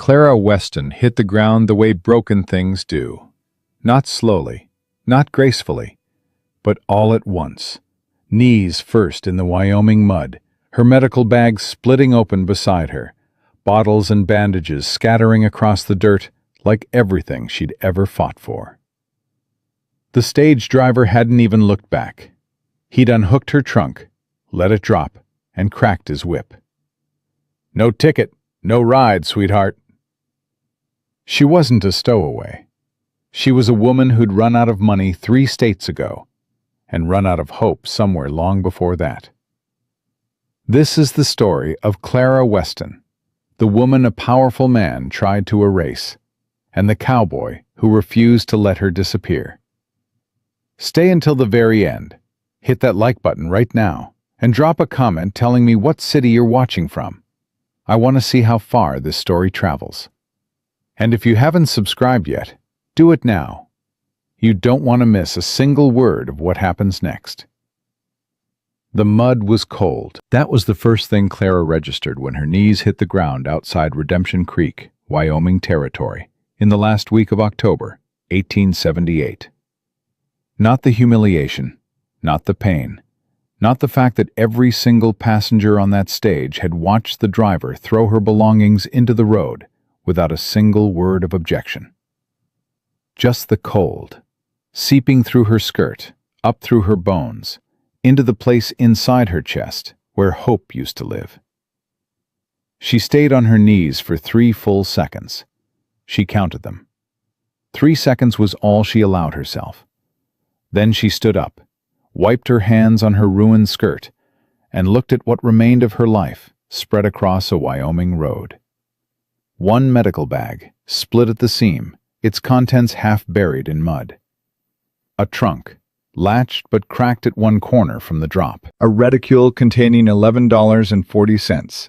Clara Weston hit the ground the way broken things do. Not slowly, not gracefully, but all at once. Knees first in the Wyoming mud, her medical bag splitting open beside her, bottles and bandages scattering across the dirt like everything she'd ever fought for. The stage driver hadn't even looked back. He'd unhooked her trunk, let it drop, and cracked his whip. "No ticket, no ride, sweetheart." She wasn't a stowaway. She was a woman who'd run out of money 3 states ago, and run out of hope somewhere long before that. This is the story of Clara Weston, the woman a powerful man tried to erase, and the cowboy who refused to let her disappear. Stay until the very end. Hit that like button right now, and drop a comment telling me what city you're watching from. I want to see how far this story travels. And if you haven't subscribed yet, do it now. You don't want to miss a single word of what happens next. The mud was cold. That was the first thing Clara registered when her knees hit the ground outside Redemption Creek, Wyoming territory, in the last week of October, 1878. Not the humiliation, not the pain, not the fact that every single passenger on that stage had watched the driver throw her belongings into the road without a single word of objection. Just the cold, seeping through her skirt, up through her bones, into the place inside her chest where hope used to live. She stayed on her knees for 3 full seconds. She counted them. 3 seconds was all she allowed herself. Then she stood up, wiped her hands on her ruined skirt, and looked at what remained of her life spread across a Wyoming road. One medical bag, split at the seam, its contents half buried in mud. A trunk, latched but cracked at one corner from the drop. A reticule containing $11.40,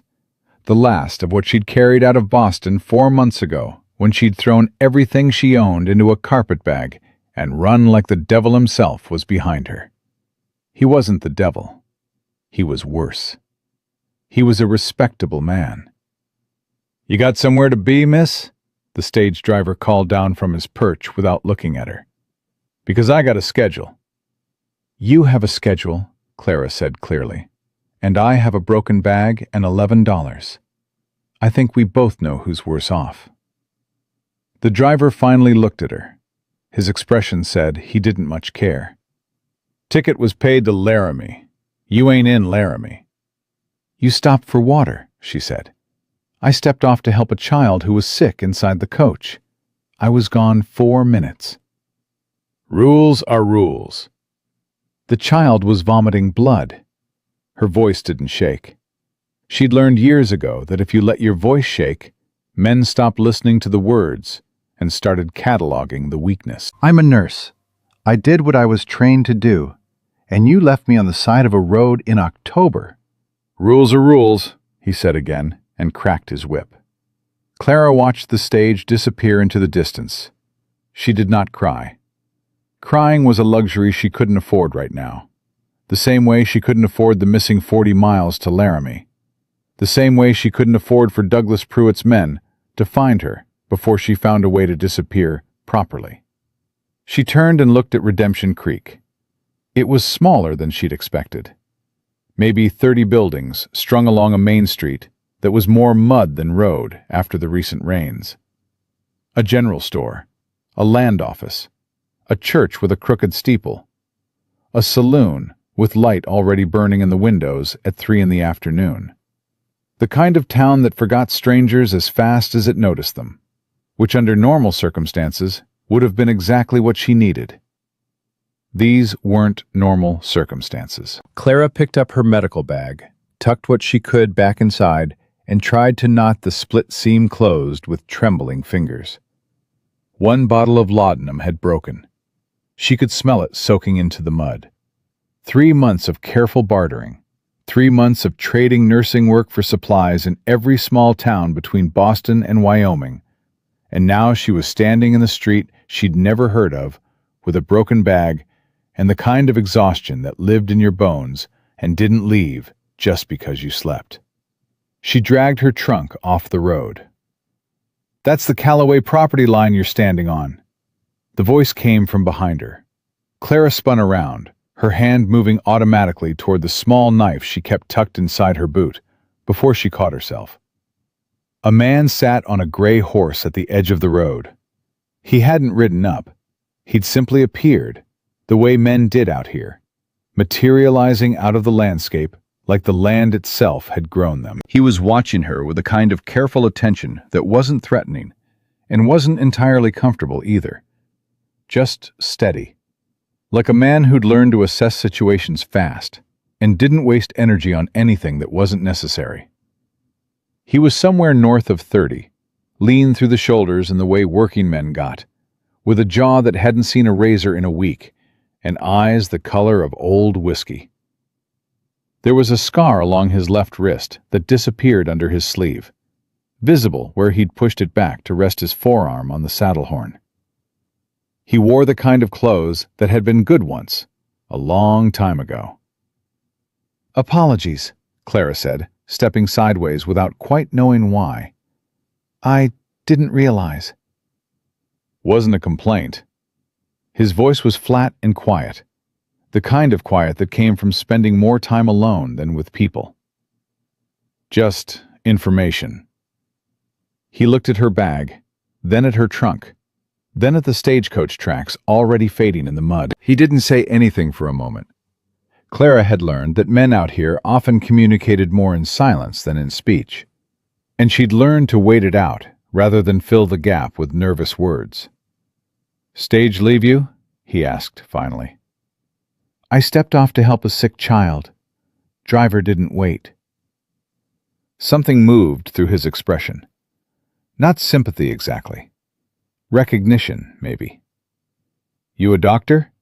the last of what she'd carried out of Boston 4 months ago when she'd thrown everything she owned into a carpet bag and run like the devil himself was behind her. He wasn't the devil. He was worse. He was a respectable man. "You got somewhere to be, miss?" the stage driver called down from his perch without looking at her. "Because I got a schedule." "You have a schedule," Clara said clearly, "and I have a broken bag and $11. I think we both know who's worse off." The driver finally looked at her. His expression said he didn't much care. "Ticket was paid to Laramie. You ain't in Laramie." "You stopped for water," she said. "I stepped off to help a child who was sick inside the coach. I was gone 4 minutes." "Rules are rules." The child was vomiting blood. Her voice didn't shake. She'd learned years ago that if you let your voice shake, men stopped listening to the words and started cataloging the weakness. "I'm a nurse. I did what I was trained to do, and you left me on the side of a road in October." "Rules are rules," he said again, and cracked his whip. Clara watched the stage disappear into the distance. She did not cry. Crying was a luxury she couldn't afford right now. The same way she couldn't afford the missing 40 miles to Laramie. The same way she couldn't afford for Douglas Pruitt's men to find her before she found a way to disappear properly. She turned and looked at Redemption Creek. It was smaller than she'd expected. Maybe 30 buildings strung along a main street that was more mud than road after the recent rains. A general store, a land office, a church with a crooked steeple, a saloon with light already burning in the windows at 3 in the afternoon. The kind of town that forgot strangers as fast as it noticed them, which under normal circumstances would have been exactly what she needed. These weren't normal circumstances. Clara picked up her medical bag, tucked what she could back inside, and tried to knot the split seam closed with trembling fingers. One bottle of laudanum had broken. She could smell it soaking into the mud. 3 months of careful bartering, 3 months of trading nursing work for supplies in every small town between Boston and Wyoming, and now she was standing in the street she'd never heard of, with a broken bag and the kind of exhaustion that lived in your bones and didn't leave just because you slept. She dragged her trunk off the road. That's the Calloway property line you're standing on." The voice came from behind her. Clara spun around, her hand moving automatically toward the small knife she kept tucked inside her boot, before she caught herself. A man sat on a gray horse at the edge of the road. He hadn't ridden up. He'd simply appeared, the way men did out here, materializing out of the landscape like the land itself had grown them. He was watching her with a kind of careful attention that wasn't threatening, and wasn't entirely comfortable either. Just steady. Like a man who'd learned to assess situations fast, and didn't waste energy on anything that wasn't necessary. He was somewhere north of 30, lean through the shoulders in the way working men got, with a jaw that hadn't seen a razor in a week, and eyes the color of old whiskey. There was a scar along his left wrist that disappeared under his sleeve, visible where he'd pushed it back to rest his forearm on the saddle horn. He wore the kind of clothes that had been good once, a long time ago. "Apologies," Clara said, stepping sideways without quite knowing why. "I didn't realize." Wasn't a complaint. His voice was flat and quiet, the kind of quiet that came from spending more time alone than with people. Just information. He looked at her bag, then at her trunk, then at the stagecoach tracks already fading in the mud. He didn't say anything for a moment. Clara had learned that men out here often communicated more in silence than in speech, and she'd learned to wait it out rather than fill the gap with nervous words. "Stage leave you?" he asked finally. "I stepped off to help a sick child. Driver didn't wait." Something moved through his expression. Not sympathy exactly. Recognition, maybe. "You a doctor?"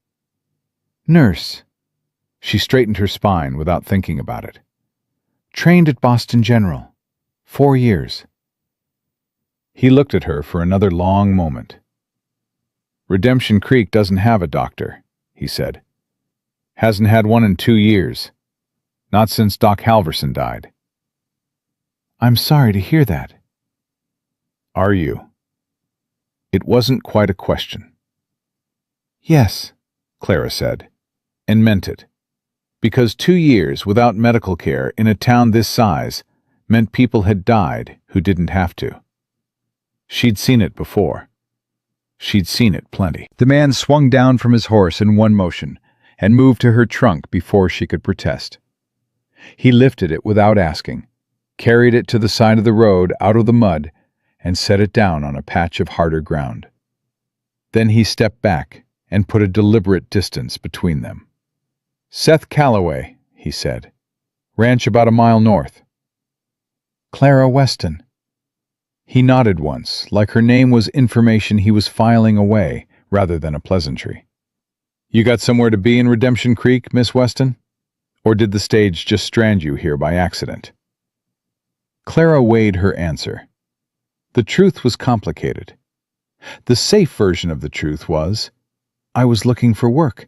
"Nurse." She straightened her spine without thinking about it. "Trained at Boston General. 4 years." He looked at her for another long moment. "Redemption Creek doesn't have a doctor," he said. "Hasn't had one in 2 years. Not since Doc Halverson died." "I'm sorry to hear that." "Are you?" It wasn't quite a question. "Yes," Clara said, and meant it. Because 2 years without medical care in a town this size meant people had died who didn't have to. She'd seen it before. She'd seen it plenty. The man swung down from his horse in one motion and moved to her trunk before she could protest. He lifted it without asking, carried it to the side of the road out of the mud, and set it down on a patch of harder ground. Then he stepped back and put a deliberate distance between them. "Seth Calloway," he said. "Ranch about a mile north." "Clara Weston." He nodded once, like her name was information he was filing away rather than a pleasantry. "You got somewhere to be in Redemption Creek, Miss Weston? Or did the stage just strand you here by accident?" Clara weighed her answer. The truth was complicated. The safe version of the truth was, "I was looking for work.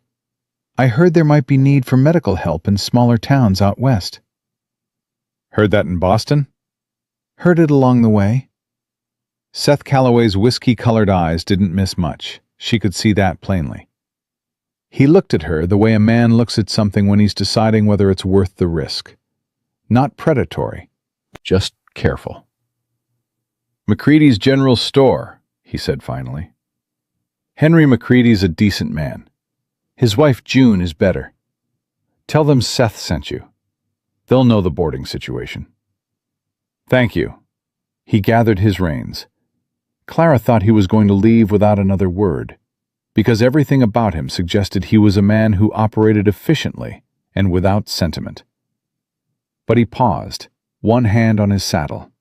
I heard there might be need for medical help in smaller towns out west." "Heard that in Boston?" "Heard it along the way." Seth Calloway's whiskey-colored eyes didn't miss much. She could see that plainly. He looked at her the way a man looks at something when he's deciding whether it's worth the risk. Not predatory, just careful. "McCready's General Store," he said finally. "Henry McCready's a decent man. His wife June is better. Tell them Seth sent you. They'll know the boarding situation." "Thank you." He gathered his reins. Clara thought he was going to leave without another word, because everything about him suggested he was a man who operated efficiently and without sentiment. But he paused, one hand on his saddle.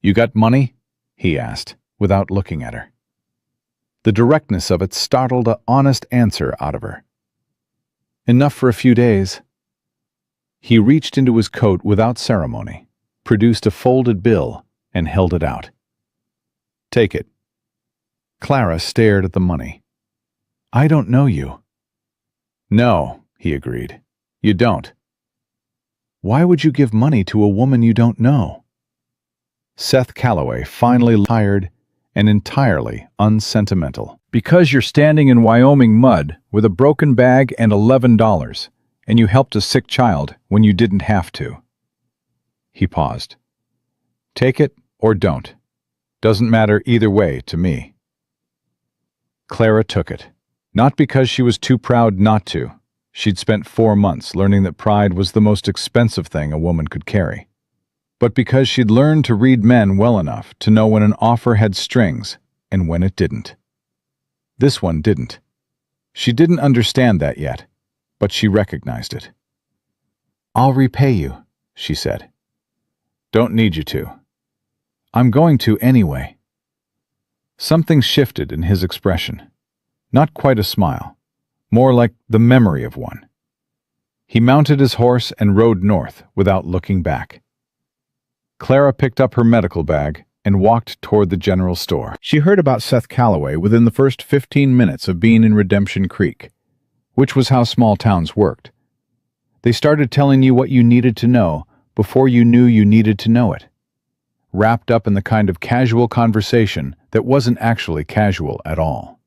"You got money?" he asked, without looking at her. The directness of it startled an honest answer out of her. "Enough for a few days." He reached into his coat without ceremony, produced a folded bill, and held it out. "Take it." Clara stared at the money. "I don't know you." "No," he agreed. "You don't." "Why would you give money to a woman you don't know?" Seth Calloway finally tired and entirely unsentimental. Because you're standing in Wyoming mud with a broken bag and $11, and you helped a sick child when you didn't have to. He paused. Take it or don't. Doesn't matter either way to me. Clara took it. Not because she was too proud not to. She'd spent 4 months learning that pride was the most expensive thing a woman could carry. But because she'd learned to read men well enough to know when an offer had strings and when it didn't. This one didn't. She didn't understand that yet, but she recognized it. I'll repay you, she said. Don't need you to. I'm going to anyway. Something shifted in his expression. Not quite a smile, more like the memory of one. He mounted his horse and rode north without looking back. Clara picked up her medical bag and walked toward the general store. She heard about Seth Calloway within the first 15 minutes of being in Redemption Creek, which was how small towns worked. They started telling you what you needed to know before you knew you needed to know it, wrapped up in the kind of casual conversation that wasn't actually casual at all.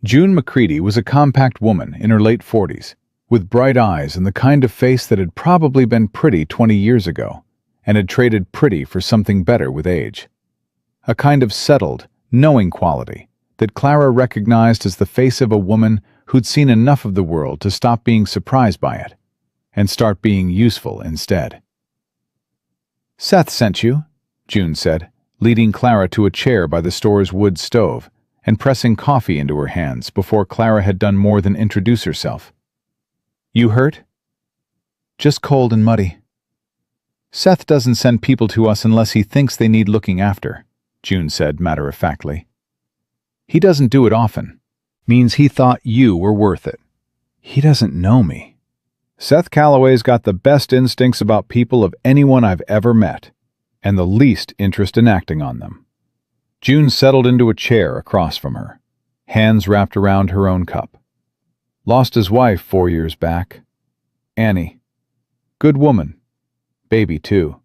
June McCready was a compact woman in her late 40s, with bright eyes and the kind of face that had probably been pretty 20 years ago, and had traded pretty for something better with age. A kind of settled, knowing quality that Clara recognized as the face of a woman who'd seen enough of the world to stop being surprised by it, and start being useful instead. Seth sent you, June said, leading Clara to a chair by the store's wood stove, and pressing coffee into her hands before Clara had done more than introduce herself. You hurt? Just cold and muddy. Seth doesn't send people to us unless he thinks they need looking after, June said matter-of-factly. He doesn't do it often. Means he thought you were worth it. He doesn't know me. Seth Calloway's got the best instincts about people of anyone I've ever met, and the least interest in acting on them. June settled into a chair across from her, hands wrapped around her own cup. Lost his wife 4 years back. Annie. Good woman. Baby, too.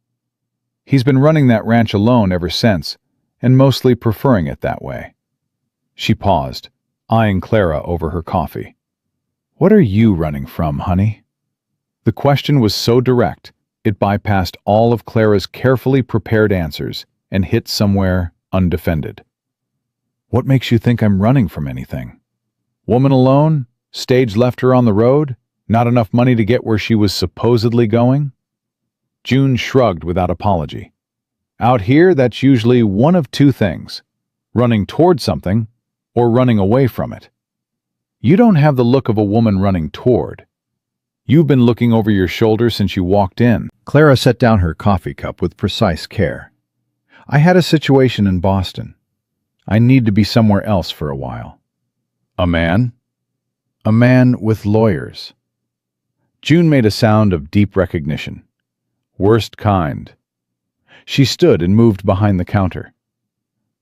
He's been running that ranch alone ever since, and mostly preferring it that way. She paused, eyeing Clara over her coffee. What are you running from, honey? The question was so direct, it bypassed all of Clara's carefully prepared answers and hit somewhere undefended. What makes you think I'm running from anything? Woman alone? Stage left her on the road? Not enough money to get where she was supposedly going? June shrugged without apology. Out here, that's usually one of two things: running toward something or running away from it. You don't have the look of a woman running toward. You've been looking over your shoulder since you walked in. Clara set down her coffee cup with precise care. I had a situation in Boston. I need to be somewhere else for a while. A man? A man with lawyers. June made a sound of deep recognition. Worst kind. She stood and moved behind the counter.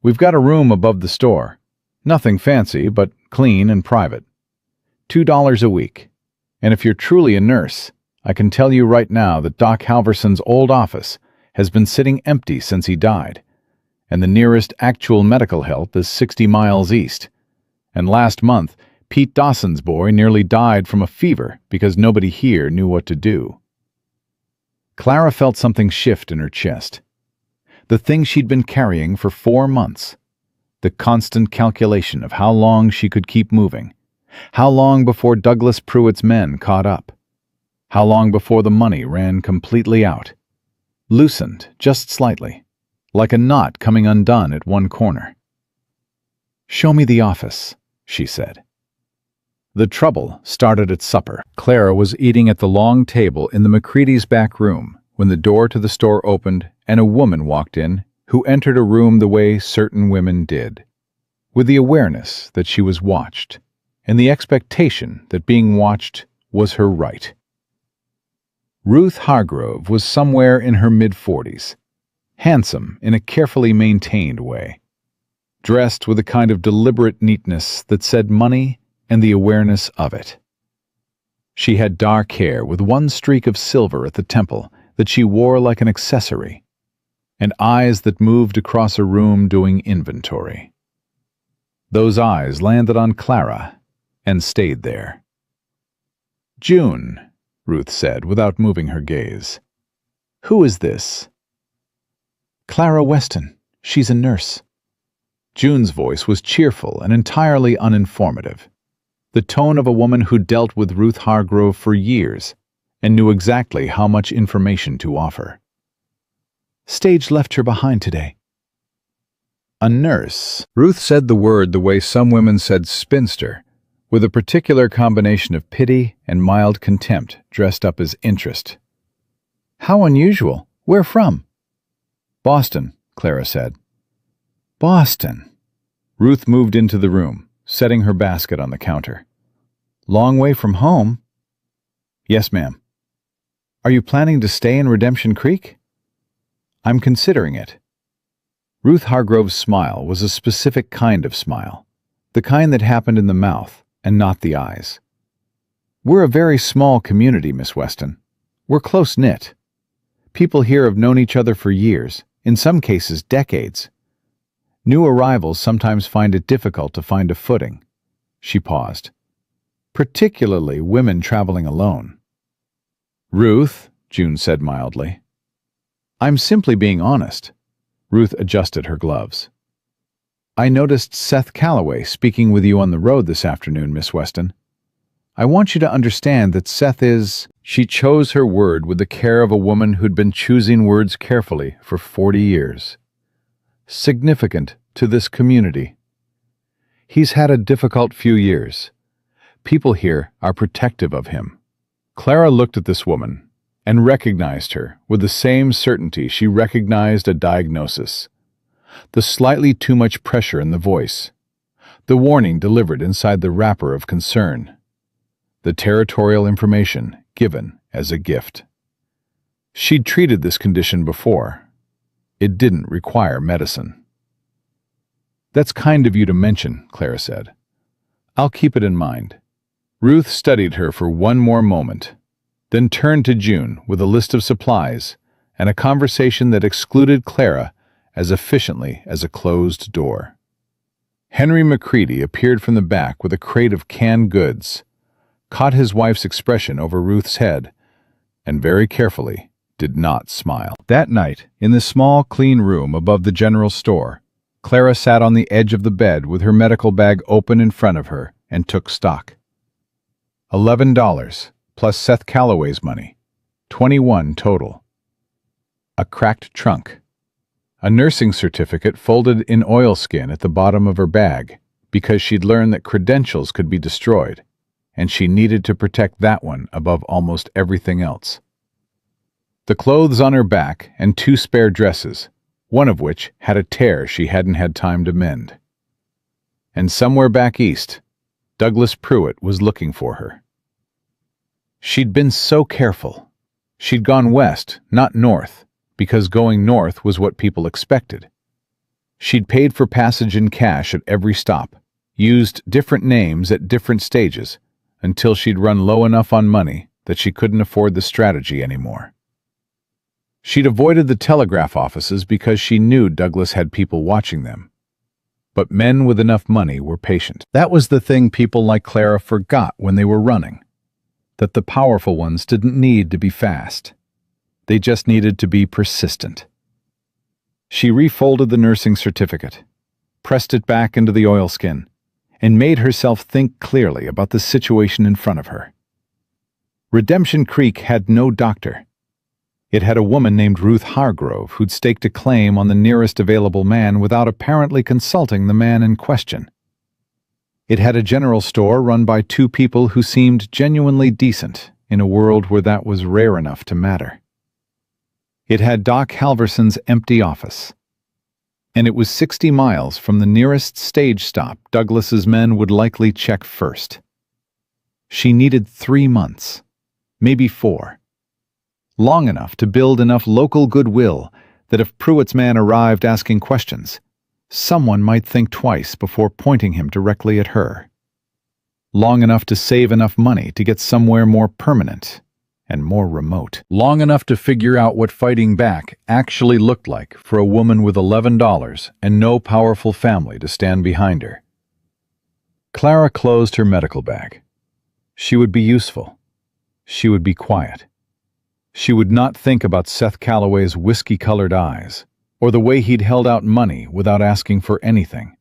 We've got a room above the store. Nothing fancy, but clean and private. $2 a week. And if you're truly a nurse, I can tell you right now that Doc Halverson's old office has been sitting empty since he died, and the nearest actual medical help is 60 miles east. And last month, Pete Dawson's boy nearly died from a fever because nobody here knew what to do. Clara felt something shift in her chest. The thing she'd been carrying for 4 months. The constant calculation of how long she could keep moving. How long before Douglas Pruitt's men caught up? How long before the money ran completely out? Loosened just slightly, like a knot coming undone at one corner. Show me the office, she said. The trouble started at supper. Clara was eating at the long table in the McCready's back room when the door to the store opened and a woman walked in who entered a room the way certain women did, with the awareness that she was watched and the expectation that being watched was her right. Ruth Hargrove was somewhere in her mid-40s, handsome in a carefully maintained way, dressed with a kind of deliberate neatness that said money and the awareness of it. She had dark hair with one streak of silver at the temple that she wore like an accessory. and eyes that moved across a room doing inventory. Those eyes landed on Clara and stayed there. "June," Ruth said without moving her gaze. "Who is this?" "Clara Weston. She's a nurse." June's voice was cheerful and entirely uninformative, the tone of a woman who dealt with Ruth Hargrove for years and knew exactly how much information to offer. "Stage left her behind today." A nurse. Ruth said the word the way some women said spinster, with a particular combination of pity and mild contempt dressed up as interest. "How unusual. Where from?" "Boston," Clara said. "Boston." Ruth moved into the room, setting her basket on the counter. "Long way from home?" "Yes, ma'am." "Are you planning to stay in Redemption Creek?" "I'm considering it." Ruth Hargrove's smile was a specific kind of smile, the kind that happened in the mouth and not the eyes. "We're a very small community, Miss Weston. We're close-knit. People here have known each other for years, in some cases decades. New arrivals sometimes find it difficult to find a footing." She paused. "Particularly women traveling alone." "Ruth," June said mildly. "I'm simply being honest." Ruth adjusted her gloves. "I noticed Seth Calloway speaking with you on the road this afternoon, Miss Weston. I want you to understand that Seth is—" She chose her word with the care of a woman who'd been choosing words carefully for 40 years. "Significant to this community. He's had a difficult few years. People here are protective of him." Clara looked at this woman and recognized her with the same certainty she recognized a diagnosis. The slightly too much pressure in the voice. The warning delivered inside the wrapper of concern. The territorial information given as a gift. She'd treated this condition before. It didn't require medicine. "That's kind of you to mention," Clara said. "I'll keep it in mind." Ruth studied her for one more moment, then turned to June with a list of supplies and a conversation that excluded Clara as efficiently as a closed door. Henry McCready appeared from the back with a crate of canned goods, caught his wife's expression over Ruth's head, and very carefully did not smile. That night, in the small, clean room above the general store, Clara sat on the edge of the bed with her medical bag open in front of her and took stock. $11, plus Seth Calloway's money. $21 total. A cracked trunk. A nursing certificate folded in oilskin at the bottom of her bag because she'd learned that credentials could be destroyed, and she needed to protect that one above almost everything else. The clothes on her back and 2 spare dresses, one of which had a tear she hadn't had time to mend. And somewhere back east, Douglas Pruitt was looking for her. She'd been so careful. She'd gone west, not north, because going north was what people expected. She'd paid for passage in cash at every stop, used different names at different stages, until she'd run low enough on money that she couldn't afford the strategy anymore. She'd avoided the telegraph offices because she knew Douglas had people watching them. But men with enough money were patient. That was the thing people like Clara forgot when they were running. That the powerful ones didn't need to be fast. They just needed to be persistent. She refolded the nursing certificate, pressed it back into the oilskin, and made herself think clearly about the situation in front of her. Redemption Creek had no doctor. It had a woman named Ruth Hargrove who'd staked a claim on the nearest available man without apparently consulting the man in question. It had a general store run by 2 people who seemed genuinely decent in a world where that was rare enough to matter. It had Doc Halverson's empty office. And it was 60 miles from the nearest stage stop Douglas's men would likely check first. She needed 3 months, maybe 4. Long enough to build enough local goodwill that if Pruitt's man arrived asking questions, someone might think twice before pointing him directly at her. Long enough to save enough money to get somewhere more permanent, and more remote. Long enough to figure out what fighting back actually looked like for a woman with $11 and no powerful family to stand behind her. Clara closed her medical bag. She would be useful. She would be quiet. She would not think about Seth Calloway's whiskey-colored eyes, or the way he'd held out money without asking for anything,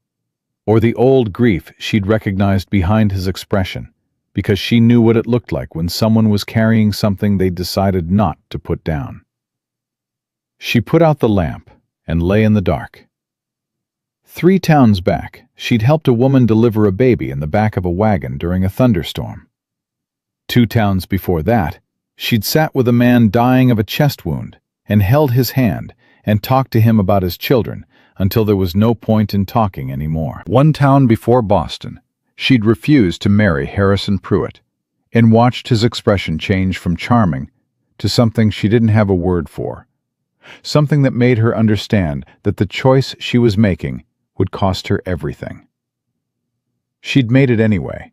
or the old grief she'd recognized behind his expression, because she knew what it looked like when someone was carrying something they decided not to put down. She put out the lamp and lay in the dark. 3 towns back, she'd helped a woman deliver a baby in the back of a wagon during a thunderstorm. 2 towns before that, she'd sat with a man dying of a chest wound and held his hand and talked to him about his children until there was no point in talking anymore. 1 town before Boston, she'd refused to marry Harrison Pruitt and watched his expression change from charming to something she didn't have a word for, something that made her understand that the choice she was making would cost her everything. She'd made it anyway.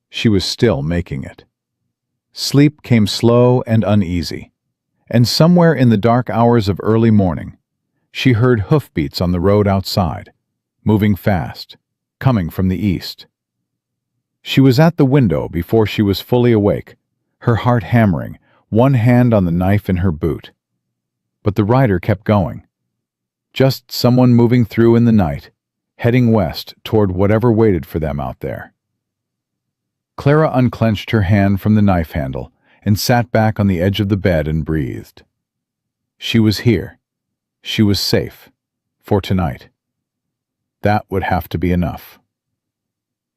She was still making it. Sleep came slow and uneasy, and somewhere in the dark hours of early morning, she heard hoofbeats on the road outside, moving fast, coming from the east. She was at the window before she was fully awake, her heart hammering, one hand on the knife in her boot. But the rider kept going. Just someone moving through in the night, heading west toward whatever waited for them out there. Clara unclenched her hand from the knife handle and sat back on the edge of the bed and breathed. She was here. She was safe. For tonight. That would have to be enough.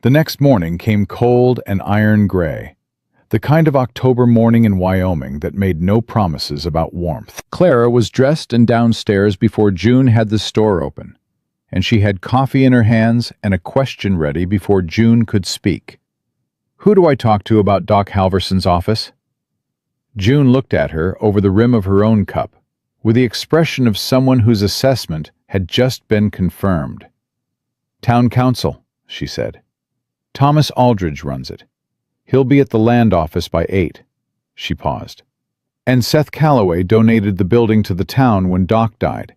The next morning came cold and iron gray, the kind of October morning in Wyoming that made no promises about warmth. Clara was dressed and downstairs before June had the store open, and she had coffee in her hands and a question ready before June could speak. "Who do I talk to about Doc Halverson's office?" June looked at her over the rim of her own cup, with the expression of someone whose assessment had just been confirmed. "Town council," she said. "Thomas Aldridge runs it. He'll be at the land office by 8. She paused. "And Seth Calloway donated the building to the town when Doc died.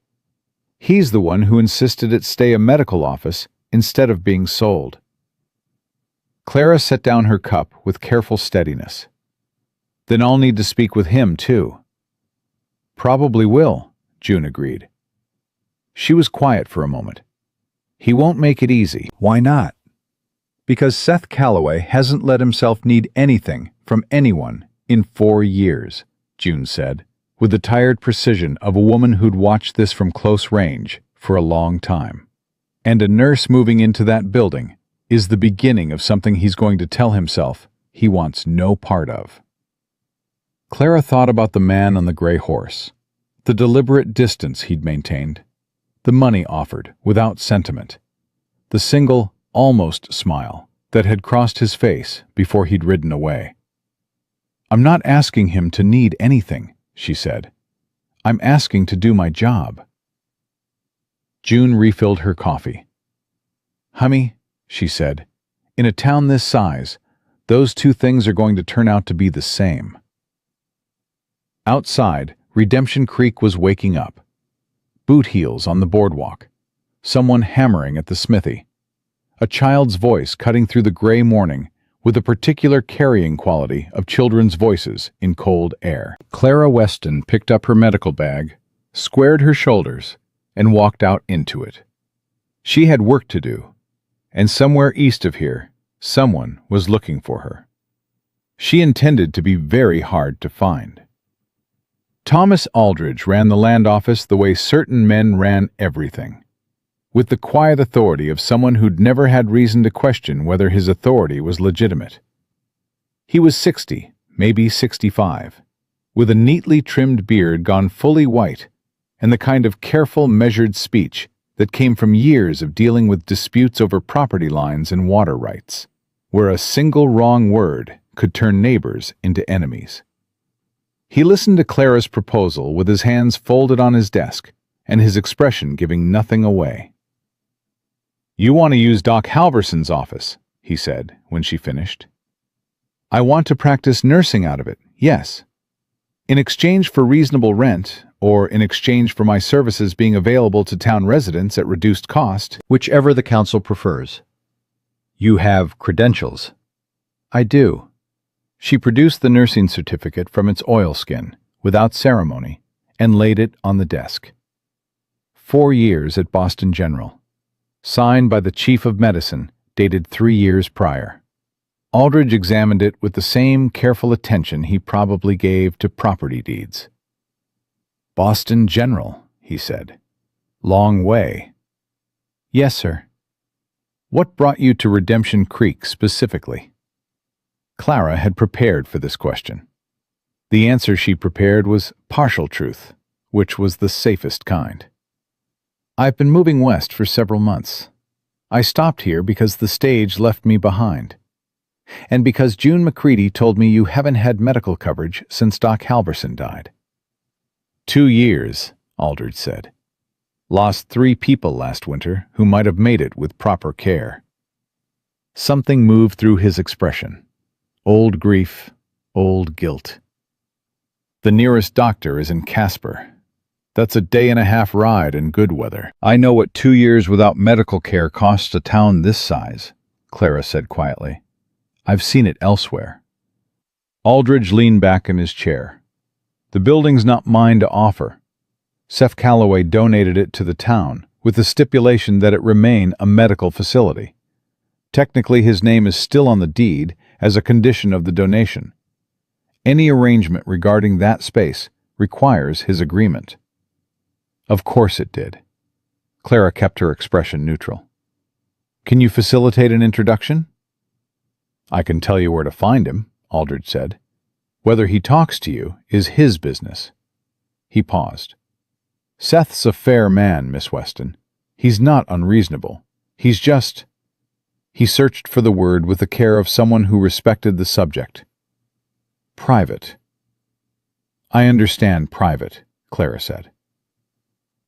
He's the one who insisted it stay a medical office instead of being sold." Clara set down her cup with careful steadiness. "Then I'll need to speak with him, too." "Probably will," June agreed. She was quiet for a moment. "He won't make it easy." "Why not?" "Because Seth Calloway hasn't let himself need anything from anyone in 4 years," June said, with the tired precision of a woman who'd watched this from close range for a long time. "And a nurse moving into that building is the beginning of something he's going to tell himself he wants no part of." Clara thought about the man on the gray horse, the deliberate distance he'd maintained, the money offered without sentiment, the single, almost smile that had crossed his face before he'd ridden away. "I'm not asking him to need anything," she said. "I'm asking to do my job." June refilled her coffee. "Honey," she said, "in a town this size, those 2 things are going to turn out to be the same." Outside, Redemption Creek was waking up. Boot heels on the boardwalk. Someone hammering at the smithy. A child's voice cutting through the gray morning with a particular carrying quality of children's voices in cold air. Clara Weston picked up her medical bag, squared her shoulders, and walked out into it. She had work to do, and somewhere east of here, someone was looking for her. She intended to be very hard to find. Thomas Aldridge ran the land office the way certain men ran everything, with the quiet authority of someone who'd never had reason to question whether his authority was legitimate. He was 60, maybe 65, with a neatly trimmed beard gone fully white, and the kind of careful, measured speech that came from years of dealing with disputes over property lines and water rights, where a single wrong word could turn neighbors into enemies. He listened to Clara's proposal with his hands folded on his desk and his expression giving nothing away. "You want to use Doc Halverson's office," he said when she finished. "I want to practice nursing out of it, yes. In exchange for reasonable rent, or in exchange for my services being available to town residents at reduced cost, Whichever the council prefers. you have credentials. I do. She produced the nursing certificate from its oilskin, without ceremony, and laid it on the desk. 4 years at Boston General. Signed by the Chief of Medicine, dated 3 years prior. Aldridge examined it with the same careful attention he probably gave to property deeds. Boston General, he said. Long way. Yes, sir. What brought you to Redemption Creek specifically? Clara had prepared for this question. The answer she prepared was partial truth, which was the safest kind. I've been moving west for several months. I stopped here because the stage left me behind. And because June McCready told me you haven't had medical coverage since Doc Halverson died. 2 years, Aldridge said. Lost 3 people last winter who might have made it with proper care. Something moved through his expression. Old grief, old guilt. The nearest doctor is in Casper. That's a 1.5-day ride in good weather. I know what 2 years without medical care costs a town this size, Clara said quietly. I've seen it elsewhere. Aldridge leaned back in his chair. The building's not mine to offer. Seth Calloway donated it to the town with the stipulation that it remain a medical facility. Technically, his name is still on the deed as a condition of the donation. Any arrangement regarding that space requires his agreement. Of course it did. Clara kept her expression neutral. Can you facilitate an introduction? I can tell you where to find him, Aldridge said. Whether he talks to you is his business. He paused. Seth's a fair man, Miss Weston. He's not unreasonable. He's just... He searched for the word with the care of someone who respected the subject. Private. I understand private, Clara said.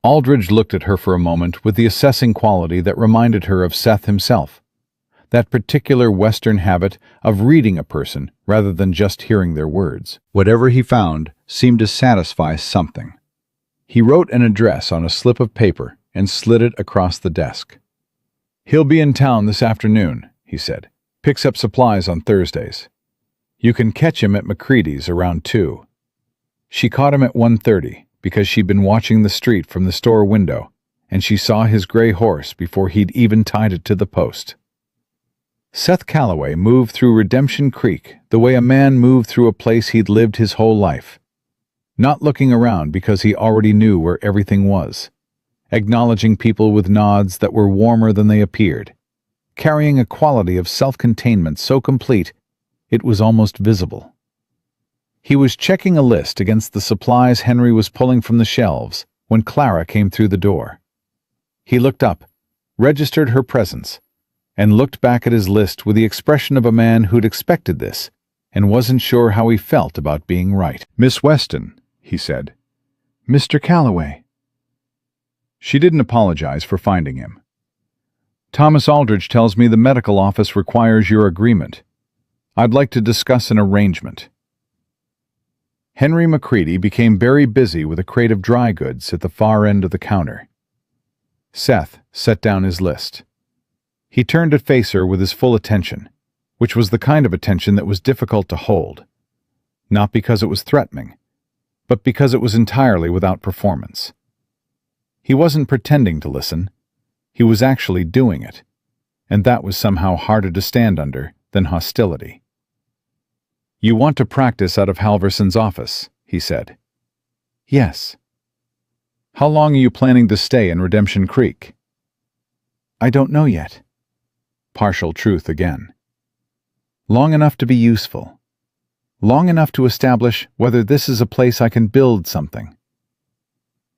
Aldridge looked at her for a moment with the assessing quality that reminded her of Seth himself, that particular Western habit of reading a person rather than just hearing their words. Whatever he found seemed to satisfy something. He wrote an address on a slip of paper and slid it across the desk. He'll be in town this afternoon, he said. Picks up supplies on Thursdays. You can catch him at McCready's around 2. She caught him at 1:30 because she'd been watching the street from the store window, and she saw his gray horse before he'd even tied it to the post. Seth Calloway moved through Redemption Creek the way a man moved through a place he'd lived his whole life, not looking around because he already knew where everything was, acknowledging people with nods that were warmer than they appeared, carrying a quality of self-containment so complete it was almost visible. He was checking a list against the supplies Henry was pulling from the shelves when Clara came through the door. He looked up, registered her presence, and looked back at his list with the expression of a man who'd expected this and wasn't sure how he felt about being right. Miss Weston, he said. Mr. Calloway. She didn't apologize for finding him. Thomas Aldridge tells me the medical office requires your agreement. I'd like to discuss an arrangement. Henry McCready became very busy with a crate of dry goods at the far end of the counter. Seth set down his list. He turned to face her with his full attention, which was the kind of attention that was difficult to hold, not because it was threatening, but because it was entirely without performance. He wasn't pretending to listen. He was actually doing it, and that was somehow harder to stand under than hostility. You want to practice out of Halverson's office, he said. Yes. How long are you planning to stay in Redemption Creek? I don't know yet. Partial truth again. Long enough to be useful. Long enough to establish whether this is a place I can build something.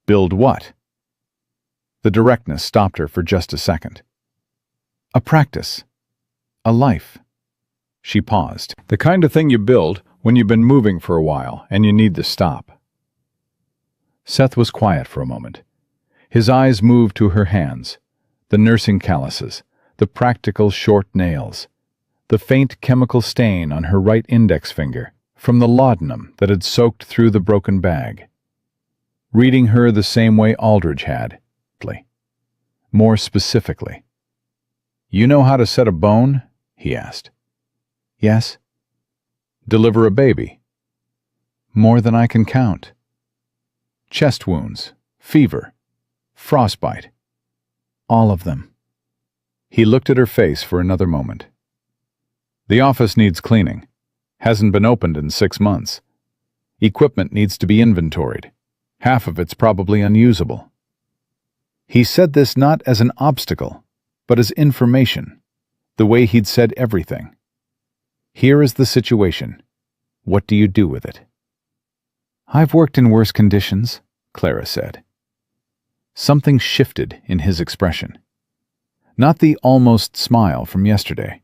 Build what? The directness stopped her for just a second. A practice. A life. She paused. The kind of thing you build when you've been moving for a while and you need to stop. Seth was quiet for a moment. His eyes moved to her hands, the nursing calluses, the practical short nails, the faint chemical stain on her right index finger from the laudanum that had soaked through the broken bag. Reading her the same way Aldridge had. More specifically. "You know how to set a bone?" he asked. "Yes." "Deliver a baby?" "More than I can count." "Chest wounds, fever, frostbite?" "All of them." He looked at her face for another moment. "The office needs cleaning. Hasn't been opened in 6 months. Equipment needs to be inventoried. Half of it's probably unusable." He said this not as an obstacle, but as information, the way he'd said everything. "Here is the situation. What do you do with it?" "I've worked in worse conditions," Clara said. Something shifted in his expression. Not the almost smile from yesterday.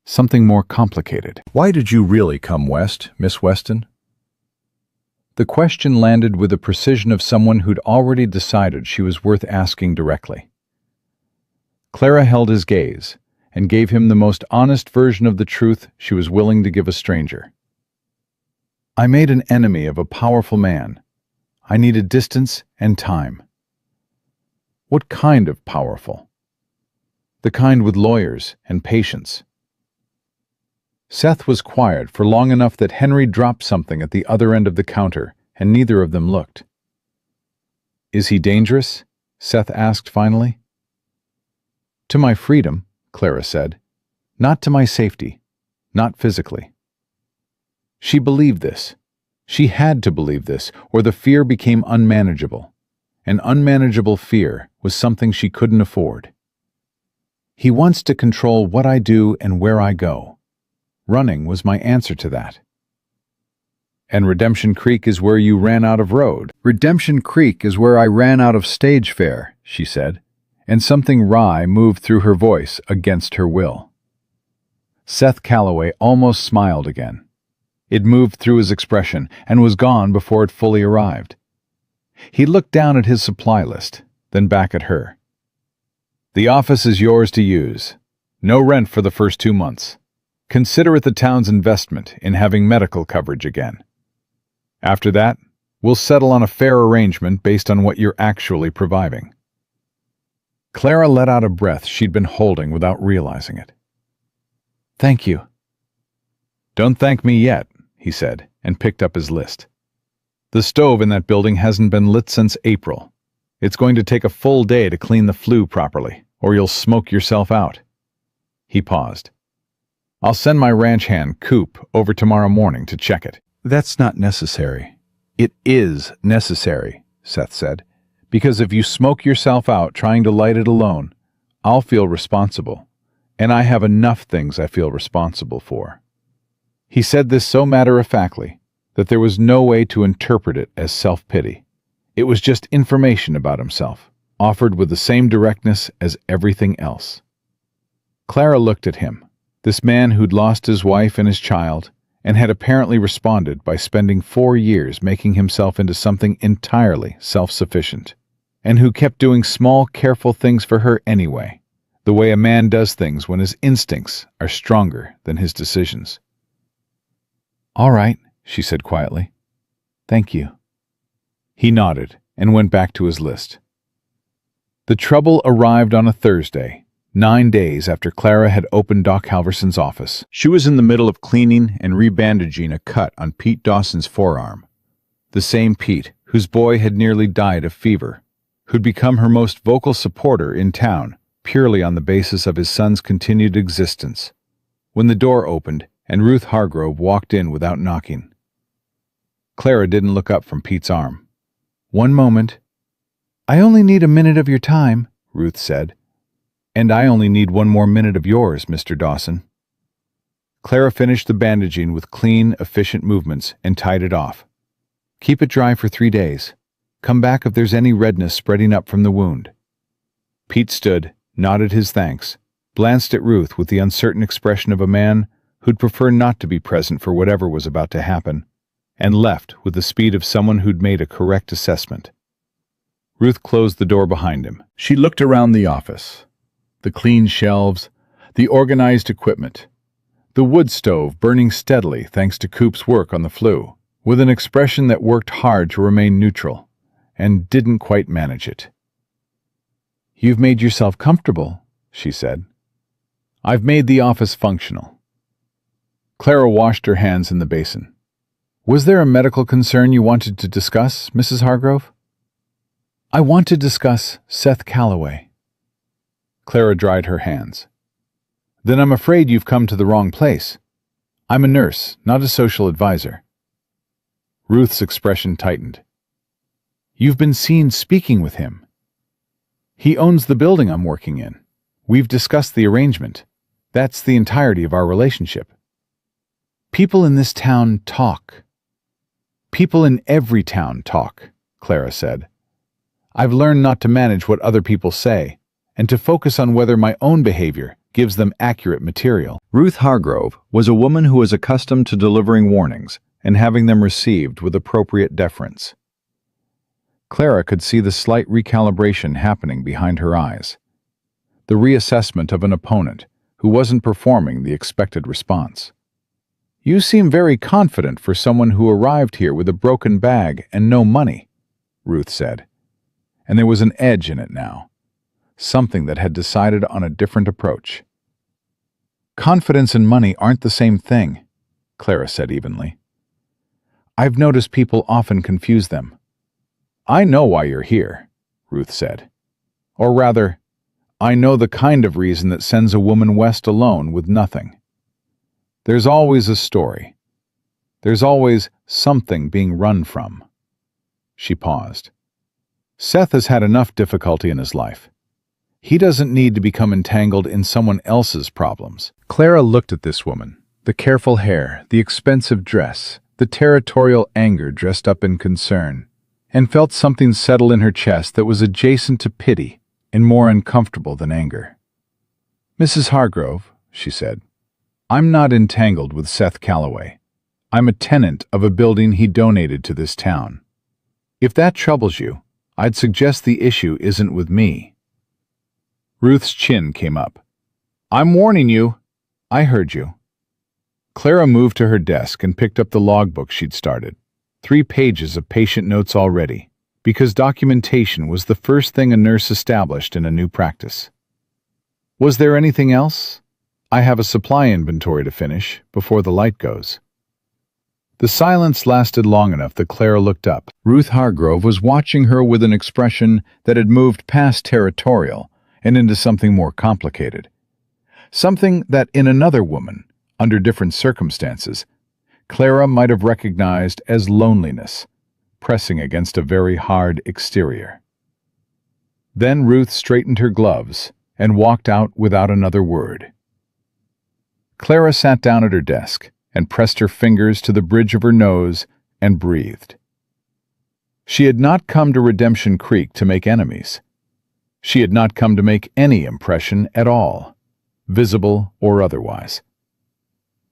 Something more complicated. Why did you really come west, Miss Weston? The question landed with the precision of someone who'd already decided she was worth asking directly. Clara held his gaze and gave him the most honest version of the truth she was willing to give a stranger. "I made an enemy of a powerful man. I needed distance and time." "What kind of powerful?" "The kind with lawyers and patience." Seth was quiet for long enough that Henry dropped something at the other end of the counter, and neither of them looked. "Is he dangerous?" Seth asked finally. "To my freedom," Clara said. "Not to my safety. Not physically." She believed this. She had to believe this, or the fear became unmanageable. An unmanageable fear was something she couldn't afford. "He wants to control what I do and where I go. Running was my answer to that." "And Redemption Creek is where you ran out of road." "Redemption Creek is where I ran out of stage fare," she said, and something wry moved through her voice against her will. Seth Calloway almost smiled again. It moved through his expression and was gone before it fully arrived. He looked down at his supply list, then back at her. "The office is yours to use. No rent for the first 2 months. Consider it the town's investment in having medical coverage again. After that, we'll settle on a fair arrangement based on what you're actually providing." Clara let out a breath she'd been holding without realizing it. "Thank you." "Don't thank me yet," he said, and picked up his list. "The stove in that building hasn't been lit since April. It's going to take a full day to clean the flue properly, or you'll smoke yourself out." He paused. "I'll send my ranch hand, Coop, over tomorrow morning to check it." "That's not necessary." "It is necessary," Seth said, "because if you smoke yourself out trying to light it alone, I'll feel responsible, and I have enough things I feel responsible for." He said this so matter-of-factly that there was no way to interpret it as self-pity. It was just information about himself, offered with the same directness as everything else. Clara looked at him, this man who'd lost his wife and his child, and had apparently responded by spending 4 years making himself into something entirely self-sufficient, and who kept doing small, careful things for her anyway, the way a man does things when his instincts are stronger than his decisions. "All right," she said quietly. "Thank you." He nodded and went back to his list. The trouble arrived on a Thursday, 9 days after Clara had opened Doc Halverson's office. She was in the middle of cleaning and rebandaging a cut on Pete Dawson's forearm. The same Pete whose boy had nearly died of fever, who'd become her most vocal supporter in town purely on the basis of his son's continued existence, when the door opened and Ruth Hargrove walked in without knocking. Clara didn't look up from Pete's arm. "One moment." "I only need a minute of your time," Ruth said. "And I only need 1 more minute of yours, Mr. Dawson." Clara finished the bandaging with clean, efficient movements and tied it off. "Keep it dry for 3 days. Come back if there's any redness spreading up from the wound." Pete stood, nodded his thanks, glanced at Ruth with the uncertain expression of a man who'd prefer not to be present for whatever was about to happen, and left with the speed of someone who'd made a correct assessment. Ruth closed the door behind him. She looked around the office. The clean shelves, the organized equipment, the wood stove burning steadily thanks to Coop's work on the flue, with an expression that worked hard to remain neutral, and didn't quite manage it. "You've made yourself comfortable," she said. "I've made the office functional." Clara washed her hands in the basin. "Was there a medical concern you wanted to discuss, Mrs. Hargrove?" "I want to discuss Seth Calloway." Clara dried her hands. "Then I'm afraid you've come to the wrong place. I'm a nurse, not a social advisor." Ruth's expression tightened. "You've been seen speaking with him. He owns the building I'm working in. We've discussed the arrangement. That's the entirety of our relationship." "People in this town talk." "People in every town talk," Clara said. "I've learned not to manage what other people say, and to focus on whether my own behavior gives them accurate material." Ruth Hargrove was a woman who was accustomed to delivering warnings and having them received with appropriate deference. Clara could see the slight recalibration happening behind her eyes, the reassessment of an opponent who wasn't performing the expected response. "You seem very confident for someone who arrived here with a broken bag and no money," Ruth said, and there was an edge in it now, something that had decided on a different approach. "Confidence and money aren't the same thing," Clara said evenly. "I've noticed people often confuse them." "I know why you're here," Ruth said. "Or rather, I know the kind of reason that sends a woman west alone with nothing. There's always a story. There's always something being run from." She paused. "Seth has had enough difficulty in his life. He doesn't need to become entangled in someone else's problems." Clara looked at this woman, the careful hair, the expensive dress, the territorial anger dressed up in concern, and felt something settle in her chest that was adjacent to pity and more uncomfortable than anger. "Mrs. Hargrove," she said, "I'm not entangled with Seth Calloway. I'm a tenant of a building he donated to this town. If that troubles you, I'd suggest the issue isn't with me." Ruth's chin came up. "I'm warning you. I heard you." Clara moved to her desk and picked up the logbook she'd started. 3 pages of patient notes already, because documentation was the first thing a nurse established in a new practice. "Was there anything else? I have a supply inventory to finish before the light goes." The silence lasted long enough that Clara looked up. Ruth Hargrove was watching her with an expression that had moved past territorial and into something more complicated. Something that in another woman, under different circumstances, Clara might have recognized as loneliness, pressing against a very hard exterior. Then Ruth straightened her gloves and walked out without another word. Clara sat down at her desk and pressed her fingers to the bridge of her nose and breathed. She had not come to Redemption Creek to make enemies. She had not come to make any impression at all, visible or otherwise.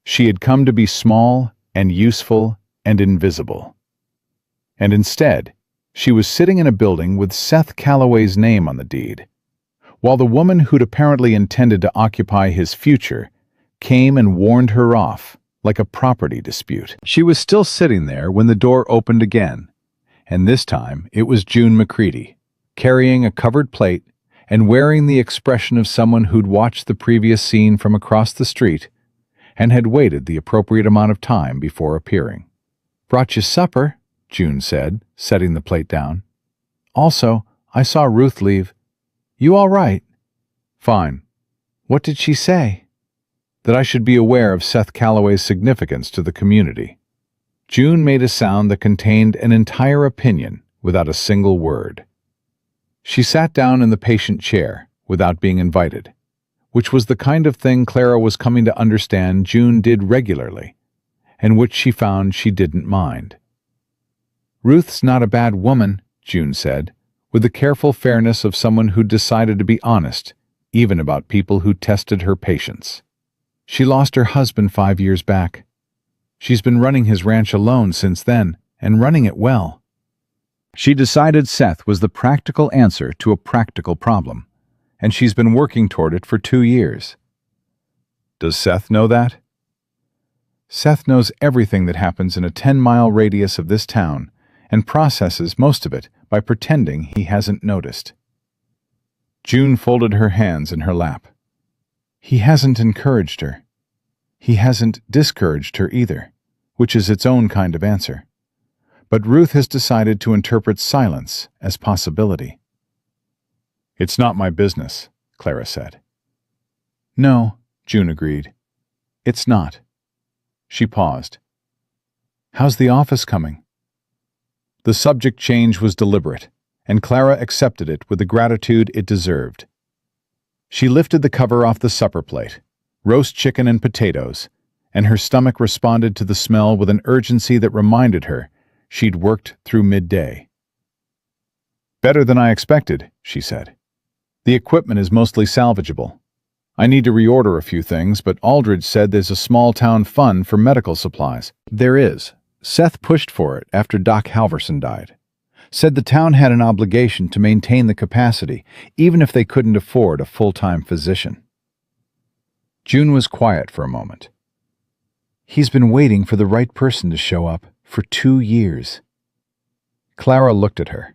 She had come to be small and useful and invisible. And instead, she was sitting in a building with Seth Calloway's name on the deed, while the woman who'd apparently intended to occupy his future came and warned her off like a property dispute. She was still sitting there when the door opened again, and this time it was June McCready, carrying a covered plate and wearing the expression of someone who'd watched the previous scene from across the street and had waited the appropriate amount of time before appearing. "Brought you supper," June said, setting the plate down. "Also, I saw Ruth leave. You all right?" "Fine." "What did she say?" "That I should be aware of Seth Calloway's significance to the community." June made a sound that contained an entire opinion without a single word. She sat down in the patient chair without being invited, which was the kind of thing Clara was coming to understand June did regularly, and which she found she didn't mind. "Ruth's not a bad woman," June said, with the careful fairness of someone who'd decided to be honest, even about people who tested her patience. "She lost her husband 5 years back. She's been running his ranch alone since then, and running it well." She decided Seth was the practical answer to a practical problem, and she's been working toward it for 2 years. "Does Seth know that?" Seth knows everything that happens in a 10-mile radius of this town and processes most of it by pretending he hasn't noticed. June folded her hands in her lap. He hasn't encouraged her. He hasn't discouraged her either, which is its own kind of answer. But Ruth has decided to interpret silence as possibility. "It's not my business," Clara said. "No," June agreed. "It's not." She paused. "How's the office coming?" The subject change was deliberate, and Clara accepted it with the gratitude it deserved. She lifted the cover off the supper plate, roast chicken and potatoes, and her stomach responded to the smell with an urgency that reminded her she'd worked through midday. "Better than I expected," she said. "The equipment is mostly salvageable. I need to reorder a few things, but Aldridge said there's a small-town fund for medical supplies." "There is. Seth pushed for it after Doc Halverson died. Said the town had an obligation to maintain the capacity, even if they couldn't afford a full-time physician." June was quiet for a moment. "He's been waiting for the right person to show up for 2 years." Clara looked at her.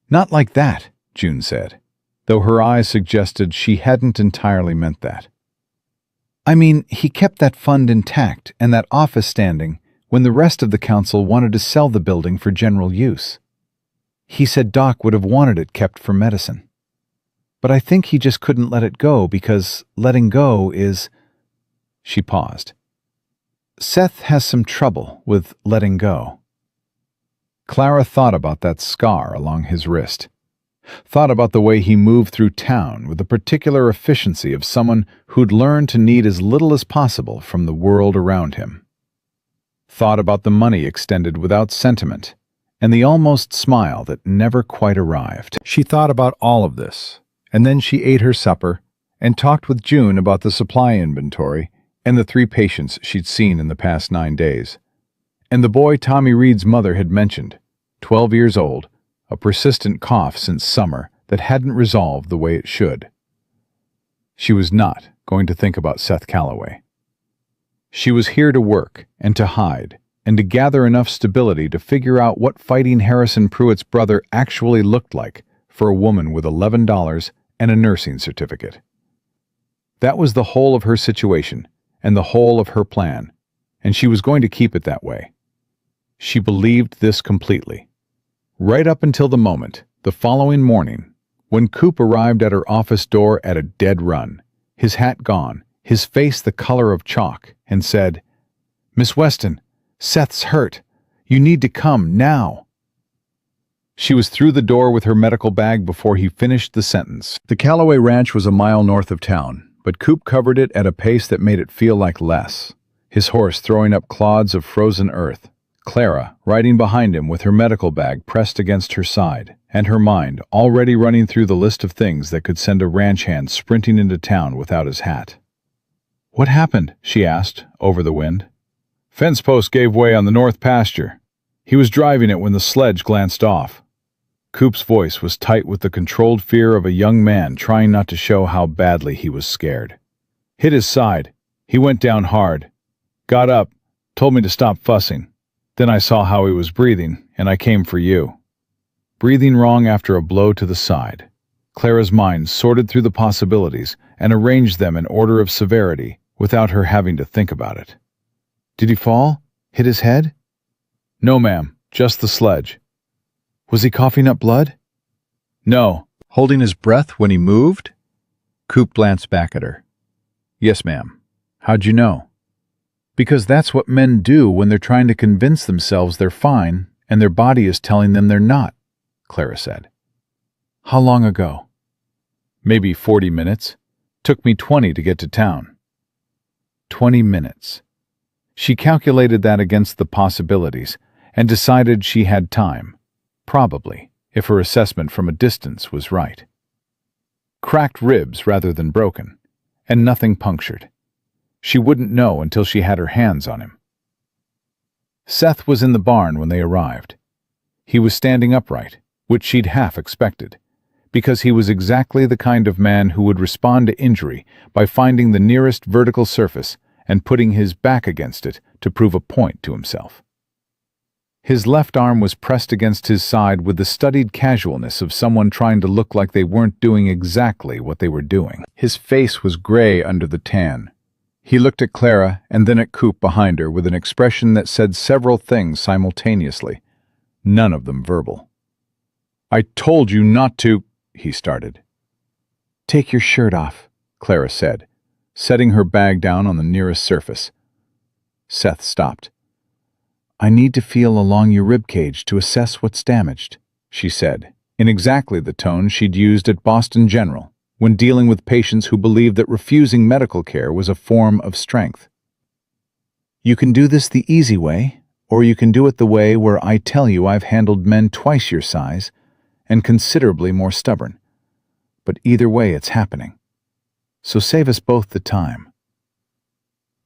"Not like that," June said, though her eyes suggested she hadn't entirely meant that. "I mean, he kept that fund intact and that office standing when the rest of the council wanted to sell the building for general use. He said Doc would have wanted it kept for medicine. But I think he just couldn't let it go because letting go is—" She paused. "Seth has some trouble with letting go." Clara thought about that scar along his wrist. Thought about the way he moved through town with the particular efficiency of someone who'd learned to need as little as possible from the world around him. Thought about the money extended without sentiment, and the almost smile that never quite arrived. She thought about all of this, and then she ate her supper and talked with June about the supply inventory and the 3 patients she'd seen in the past 9 days. And the boy Tommy Reed's mother had mentioned, 12 years old, a persistent cough since summer that hadn't resolved the way it should. She was not going to think about Seth Calloway. She was here to work and to hide and to gather enough stability to figure out what fighting Harrison Pruitt's brother actually looked like for a woman with $11 and a nursing certificate. That was the whole of her situation and the whole of her plan, and she was going to keep it that way. She believed this completely. Right up until the moment, the following morning, when Coop arrived at her office door at a dead run, his hat gone, his face the color of chalk, and said, "Miss Weston, Seth's hurt. You need to come now." She was through the door with her medical bag before he finished the sentence. The Calloway Ranch was a mile north of town, but Coop covered it at a pace that made it feel like less, his horse throwing up clods of frozen earth, Clara riding behind him with her medical bag pressed against her side, and her mind already running through the list of things that could send a ranch hand sprinting into town without his hat. "What happened?" she asked, over the wind. "Fence post gave way on the north pasture. He was driving it when the sledge glanced off." Coop's voice was tight with the controlled fear of a young man trying not to show how badly he was scared. "Hit his side. He went down hard. Got up, told me to stop fussing. Then I saw how he was breathing, and I came for you." Breathing wrong after a blow to the side. Clara's mind sorted through the possibilities and arranged them in order of severity without her having to think about it. "Did he fall? Hit his head?" "No, ma'am, just the sledge." "Was he coughing up blood?" "No." "Holding his breath when he moved?" Coop glanced back at her. "Yes, ma'am. How'd you know?" "Because that's what men do when they're trying to convince themselves they're fine and their body is telling them they're not," Clara said. "How long ago?" "Maybe 40 minutes. Took me 20 to get to town." 20 minutes. She calculated that against the possibilities and decided she had time, probably, if her assessment from a distance was right. Cracked ribs rather than broken, and nothing punctured. She wouldn't know until she had her hands on him. Seth was in the barn when they arrived. He was standing upright, which she'd half expected, because he was exactly the kind of man who would respond to injury by finding the nearest vertical surface and putting his back against it to prove a point to himself. His left arm was pressed against his side with the studied casualness of someone trying to look like they weren't doing exactly what they were doing. His face was gray under the tan. He looked at Clara and then at Coop behind her with an expression that said several things simultaneously, none of them verbal. "I told you not to," he started. "Take your shirt off," Clara said, setting her bag down on the nearest surface. Seth stopped. "I need to feel along your ribcage to assess what's damaged," she said, in exactly the tone she'd used at Boston General when dealing with patients who believed that refusing medical care was a form of strength. "You can do this the easy way, or you can do it the way where I tell you I've handled men twice your size and considerably more stubborn. But either way it's happening. So save us both the time."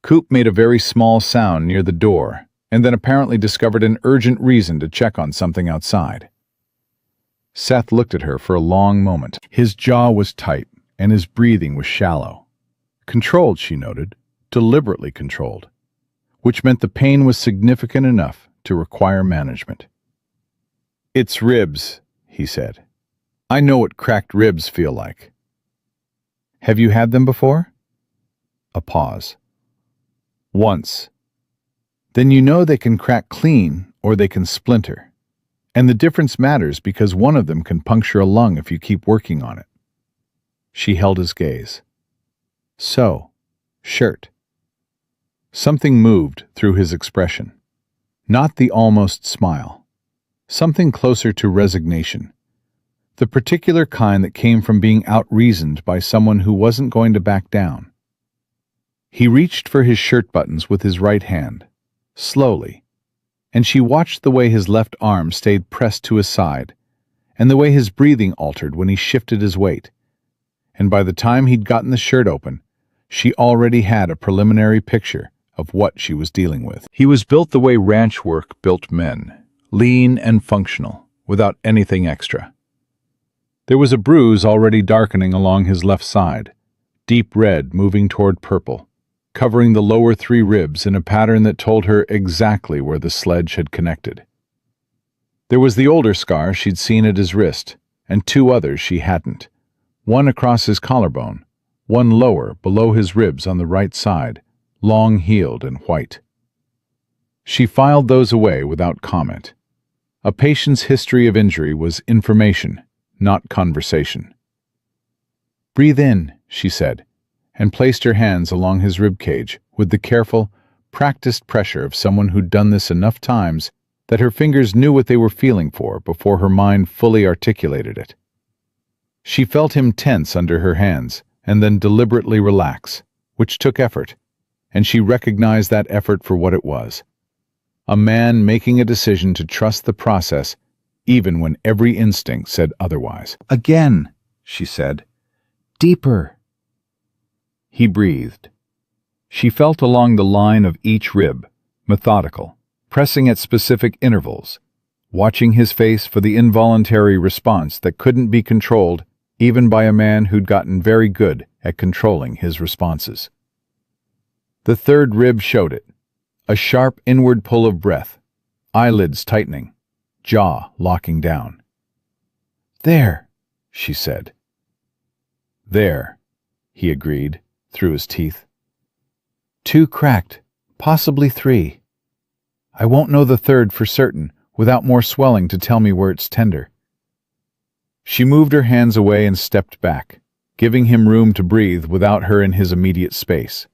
Coop made a very small sound near the door and then apparently discovered an urgent reason to check on something outside. Seth looked at her for a long moment. His jaw was tight and his breathing was shallow. Controlled, she noted, deliberately controlled, which meant the pain was significant enough to require management. "It's ribs," he said. "I know what cracked ribs feel like." "Have you had them before?" A pause. "Once." "Then you know they can crack clean or they can splinter. And the difference matters because one of them can puncture a lung if you keep working on it." She held his gaze. "So, shirt." Something moved through his expression. Not the almost smile. Something closer to resignation. The particular kind that came from being out-reasoned by someone who wasn't going to back down. He reached for his shirt buttons with his right hand, slowly, and she watched the way his left arm stayed pressed to his side, and the way his breathing altered when he shifted his weight. And by the time he'd gotten the shirt open, she already had a preliminary picture of what she was dealing with. He was built the way ranch work built men, lean and functional, without anything extra. There was a bruise already darkening along his left side, deep red moving toward purple, covering the lower 3 ribs in a pattern that told her exactly where the sledge had connected. There was the older scar she'd seen at his wrist, and 2 others she hadn't, one across his collarbone, one lower below his ribs on the right side, long-heeled and white. She filed those away without comment. A patient's history of injury was information, not conversation. "Breathe in," she said, and placed her hands along his ribcage with the careful, practiced pressure of someone who'd done this enough times that her fingers knew what they were feeling for before her mind fully articulated it. She felt him tense under her hands and then deliberately relax, which took effort, and she recognized that effort for what it was. A man making a decision to trust the process even when every instinct said otherwise. "Again," she said. "Deeper." He breathed. She felt along the line of each rib, methodical, pressing at specific intervals, watching his face for the involuntary response that couldn't be controlled even by a man who'd gotten very good at controlling his responses. The 3rd rib showed it, a sharp inward pull of breath, eyelids tightening, jaw locking down. "There," she said. "There," he agreed, through his teeth. "2 cracked, possibly 3. I won't know the 3rd for certain without more swelling to tell me where it's tender." She moved her hands away and stepped back, giving him room to breathe without her in his immediate space.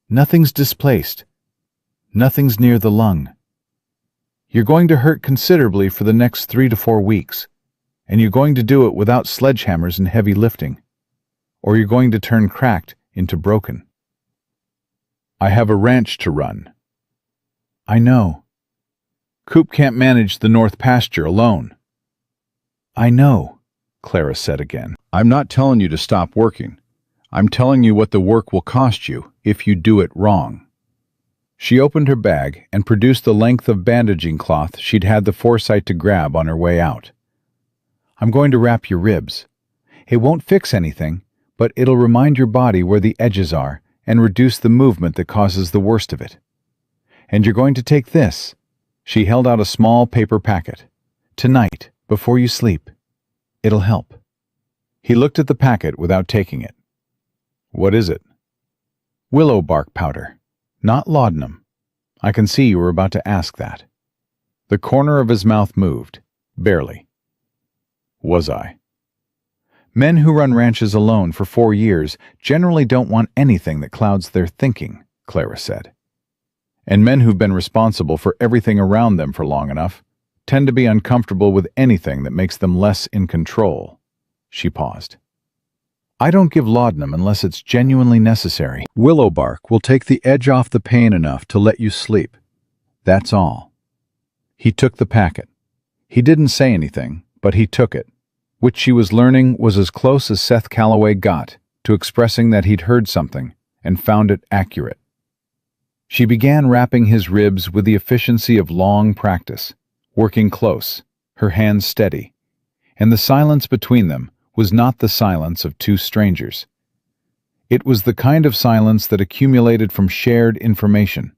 "Nothing's displaced. Nothing's near the lung. You're going to hurt considerably for the next 3 to 4 weeks, and you're going to do it without sledgehammers and heavy lifting, or you're going to turn cracked into broken. I have a ranch to run." "I know." "Coop can't manage the north pasture alone." "I know," Clara said again. "I'm not telling you to stop working. I'm telling you what the work will cost you if you do it wrong." She opened her bag and produced the length of bandaging cloth she'd had the foresight to grab on her way out. "I'm going to wrap your ribs. It won't fix anything, but it'll remind your body where the edges are and reduce the movement that causes the worst of it. And you're going to take this. She held out a small paper packet. Tonight, before you sleep. It'll help. He looked at the packet without taking it. What is it? Willow bark powder, not laudanum. I can see you were about to ask that. The corner of his mouth moved, barely. Was I? Men who run ranches alone for 4 years generally don't want anything that clouds their thinking, Clara said. And men who've been responsible for everything around them for long enough tend to be uncomfortable with anything that makes them less in control. She paused. I don't give laudanum unless it's genuinely necessary. Willow bark will take the edge off the pain enough to let you sleep. That's all. He took the packet. He didn't say anything, but he took it, which she was learning was as close as Seth Calloway got to expressing that he'd heard something and found it accurate. She began wrapping his ribs with the efficiency of long practice, working close, her hands steady, and the silence between them was not the silence of two strangers. It was the kind of silence that accumulated from shared information,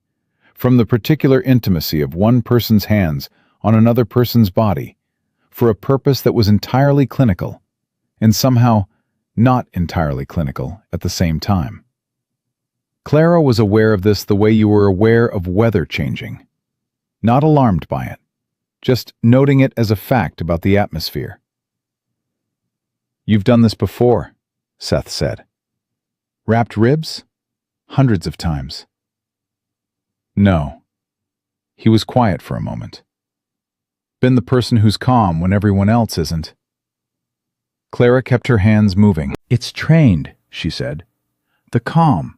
from the particular intimacy of one person's hands on another person's body, for a purpose that was entirely clinical, and somehow not entirely clinical at the same time. Clara was aware of this the way you were aware of weather changing, not alarmed by it, just noting it as a fact about the atmosphere. You've done this before, Seth said. Wrapped ribs? Hundreds of times. No. He was quiet for a moment. Been the person who's calm when everyone else isn't. Clara kept her hands moving. It's trained, she said. The calm.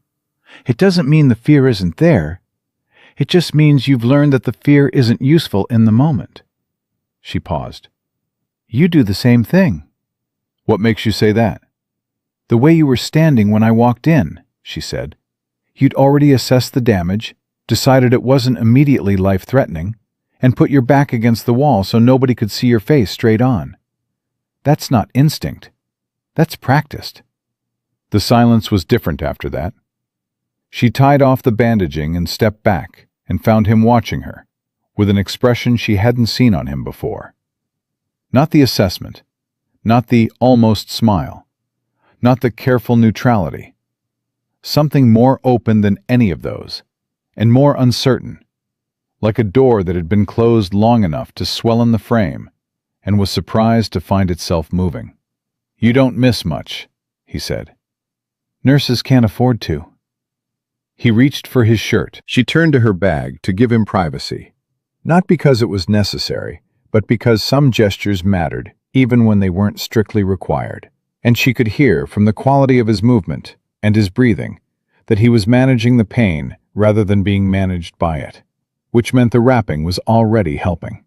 It doesn't mean the fear isn't there. It just means you've learned that the fear isn't useful in the moment. She paused. You do the same thing. What makes you say that? The way you were standing when I walked in, she said. You'd already assessed the damage, decided it wasn't immediately life-threatening, and put your back against the wall so nobody could see your face straight on. That's not instinct. That's practiced. The silence was different after that. She tied off the bandaging and stepped back and found him watching her, with an expression she hadn't seen on him before. Not the assessment, not the almost smile, not the careful neutrality. Something more open than any of those, and more uncertain, like a door that had been closed long enough to swell in the frame and was surprised to find itself moving. You don't miss much, he said. Nurses can't afford to. He reached for his shirt. She turned to her bag to give him privacy, not because it was necessary, but because some gestures mattered, even when they weren't strictly required. And she could hear from the quality of his movement and his breathing that he was managing the pain rather than being managed by it, which meant the wrapping was already helping.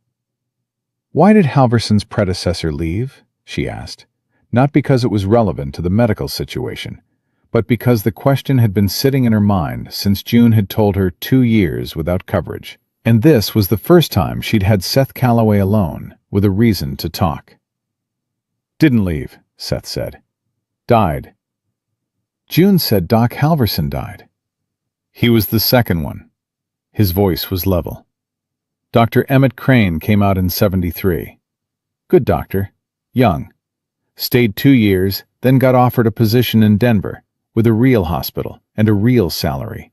Why did Halverson's predecessor leave? She asked, not because it was relevant to the medical situation, but because the question had been sitting in her mind since June had told her 2 years without coverage, and this was the first time she'd had Seth Calloway alone with a reason to talk. Didn't leave, Seth said. Died. June said Doc Halverson died. He was the second one. His voice was level. Dr. Emmett Crane came out in 73. Good doctor. Young. Stayed 2 years, then got offered a position in Denver with a real hospital and a real salary,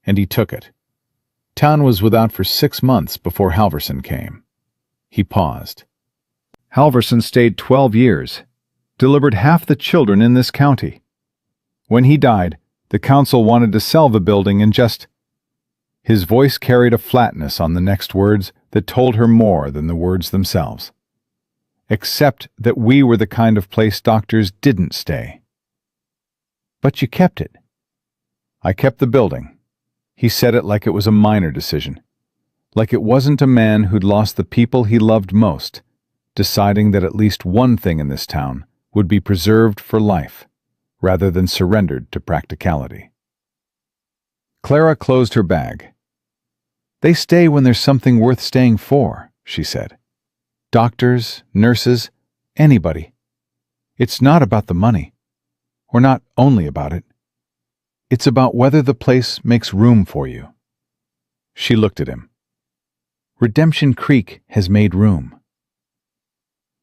and he took it. Town was without for 6 months before Halverson came. He paused. Halverson stayed 12 years, delivered half the children in this county. When he died, the council wanted to sell the building and just... His voice carried a flatness on the next words that told her more than the words themselves. Except that we were the kind of place doctors didn't stay. But you kept it. I kept the building. He said it like it was a minor decision, like it wasn't a man who'd lost the people he loved most, deciding that at least one thing in this town would be preserved for life, rather than surrendered to practicality. Clara closed her bag. They stay when there's something worth staying for, she said. Doctors, nurses, anybody. It's not about the money, or not only about it. It's about whether the place makes room for you. She looked at him. Redemption Creek has made room.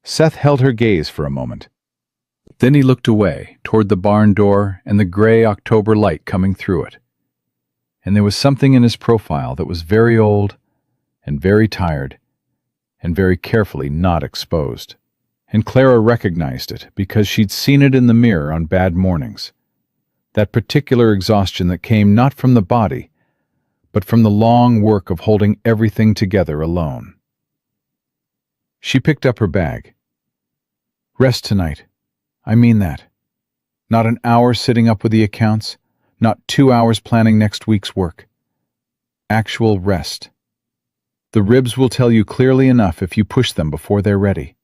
Seth held her gaze for a moment. Then he looked away, toward the barn door and the gray October light coming through it. And there was something in his profile that was very old and very tired and very carefully not exposed. And Clara recognized it because she'd seen it in the mirror on bad mornings. That particular exhaustion that came not from the body, but from the long work of holding everything together alone. She picked up her bag. Rest tonight. I mean that. Not an hour sitting up with the accounts, not 2 hours planning next week's work. Actual rest. The ribs will tell you clearly enough if you push them before they're ready.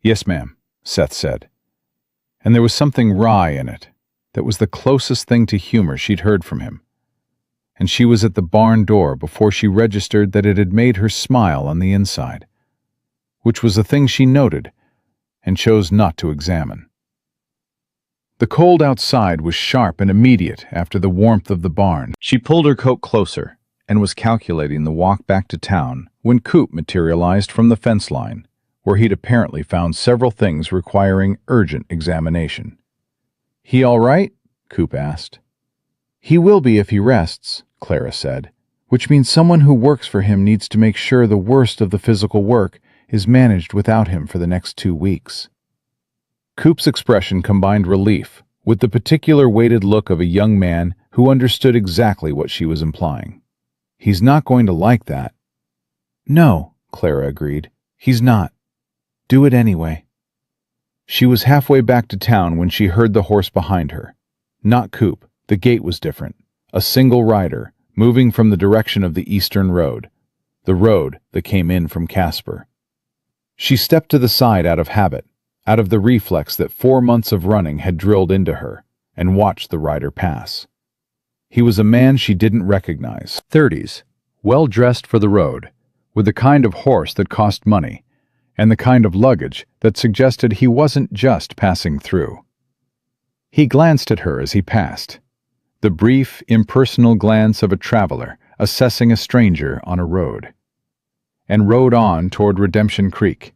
Yes, ma'am, Seth said. And there was something wry in it that was the closest thing to humor she'd heard from him. And she was at the barn door before she registered that it had made her smile on the inside, which was a thing she noted and chose not to examine. The cold outside was sharp and immediate after the warmth of the barn. She pulled her coat closer and was calculating the walk back to town when Coop materialized from the fence line, where he'd apparently found several things requiring urgent examination. He all right? Coop asked. He will be if he rests, Clara said, which means someone who works for him needs to make sure the worst of the physical work is managed without him for the next 2 weeks. Coop's expression combined relief with the particular weighted look of a young man who understood exactly what she was implying. He's not going to like that. No, Clara agreed. He's not. Do it anyway. She was halfway back to town when she heard the horse behind her. Not Coop. The gait was different. A single rider, moving from the direction of the eastern road, the road that came in from Casper. She stepped to the side out of habit, out of the reflex that 4 months of running had drilled into her, and watched the rider pass. He was a man she didn't recognize. 30s, well-dressed for the road, with the kind of horse that cost money, and the kind of luggage that suggested he wasn't just passing through. He glanced at her as he passed, the brief, impersonal glance of a traveler assessing a stranger on a road, and rode on toward Redemption Creek.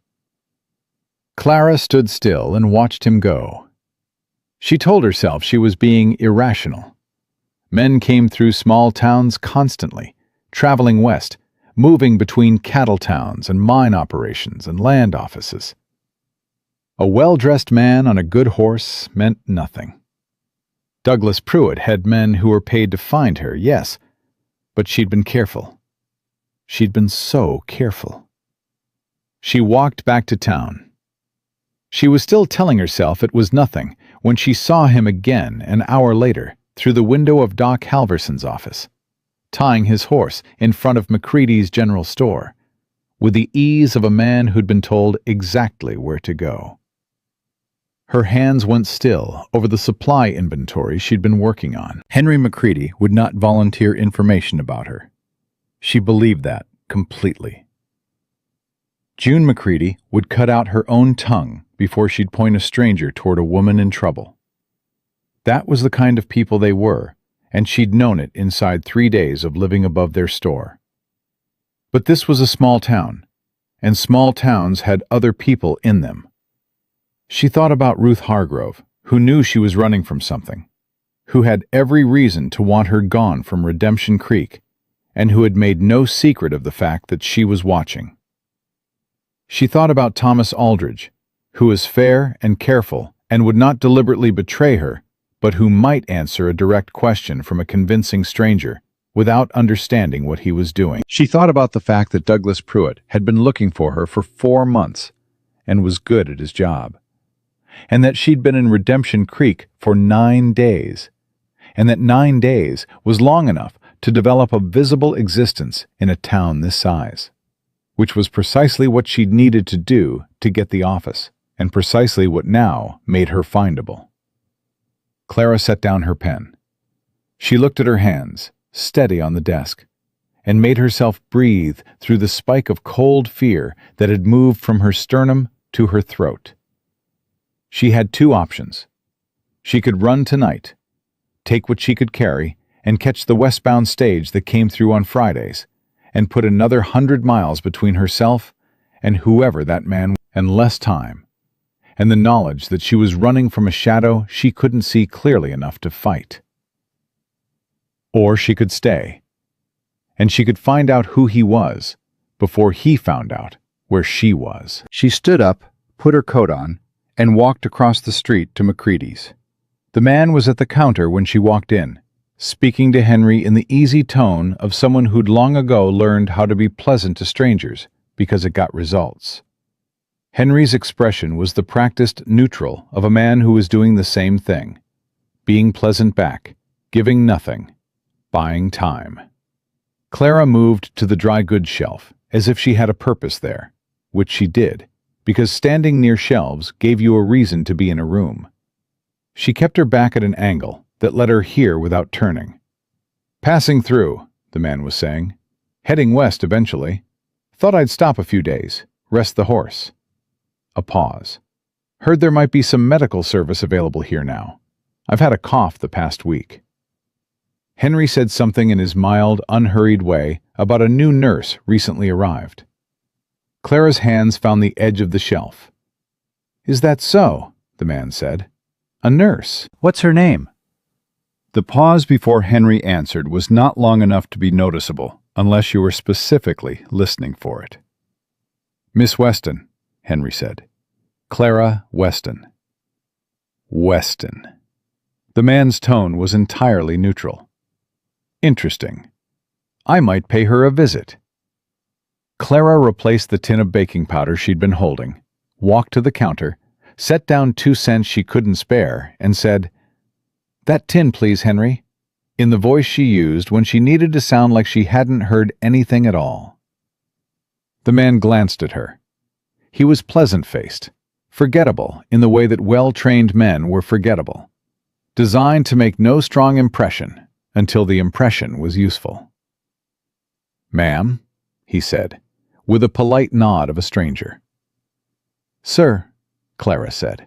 Clara stood still and watched him go. She told herself she was being irrational. Men came through small towns constantly, traveling west, moving between cattle towns and mine operations and land offices. A well-dressed man on a good horse meant nothing. Douglas Pruitt had men who were paid to find her, yes, but she'd been careful. She'd been so careful. She walked back to town. She was still telling herself it was nothing when she saw him again an hour later through the window of Doc Halverson's office, tying his horse in front of McCready's general store, with the ease of a man who'd been told exactly where to go. Her hands went still over the supply inventory she'd been working on. Henry McCready would not volunteer information about her. She believed that completely. June McCready would cut out her own tongue before she'd point a stranger toward a woman in trouble. That was the kind of people they were, and she'd known it inside 3 days of living above their store. But this was a small town, and small towns had other people in them. She thought about Ruth Hargrove, who knew she was running from something, who had every reason to want her gone from Redemption Creek, and who had made no secret of the fact that she was watching. She thought about Thomas Aldridge, who was fair and careful and would not deliberately betray her, but who might answer a direct question from a convincing stranger without understanding what he was doing. She thought about the fact that Douglas Pruitt had been looking for her for 4 months and was good at his job, and that she'd been in Redemption Creek for 9 days, and that 9 days was long enough to develop a visible existence in a town this size, which was precisely what she'd needed to do to get the office, and precisely what now made her findable. Clara set down her pen. She looked at her hands, steady on the desk, and made herself breathe through the spike of cold fear that had moved from her sternum to her throat. She had 2 options. She could run tonight, take what she could carry, and catch the westbound stage that came through on Fridays, and put another 100 miles between herself and whoever that man was, and less time, and the knowledge that she was running from a shadow she couldn't see clearly enough to fight. Or she could stay, and she could find out who he was before he found out where she was. She stood up, put her coat on, and walked across the street to McCready's. The man was at the counter when she walked in, speaking to Henry in the easy tone of someone who'd long ago learned how to be pleasant to strangers because it got results. Henry's expression was the practiced neutral of a man who was doing the same thing, being pleasant back, giving nothing, buying time. Clara moved to the dry goods shelf as if she had a purpose there, which she did, because standing near shelves gave you a reason to be in a room. She kept her back at an angle that let her hear without turning. "Passing through," the man was saying. "Heading west eventually. Thought I'd stop a few days, rest the horse." A pause. "Heard there might be some medical service available here now. I've had a cough the past week." Henry said something in his mild, unhurried way about a new nurse recently arrived. Clara's hands found the edge of the shelf. "Is that so?" the man said. "A nurse. What's her name?" The pause before Henry answered was not long enough to be noticeable, unless you were specifically listening for it. "Miss Weston," Henry said. "Clara Weston." Weston. The man's tone was entirely neutral. "Interesting. I might pay her a visit." Clara replaced the tin of baking powder she'd been holding, walked to the counter, set down 2 cents she couldn't spare, and said, "That tin, please, Henry," in the voice she used when she needed to sound like she hadn't heard anything at all. The man glanced at her. He was pleasant-faced, forgettable in the way that well-trained men were forgettable, designed to make no strong impression until the impression was useful. "Ma'am," he said, with a polite nod of a stranger. "Sir," Clara said.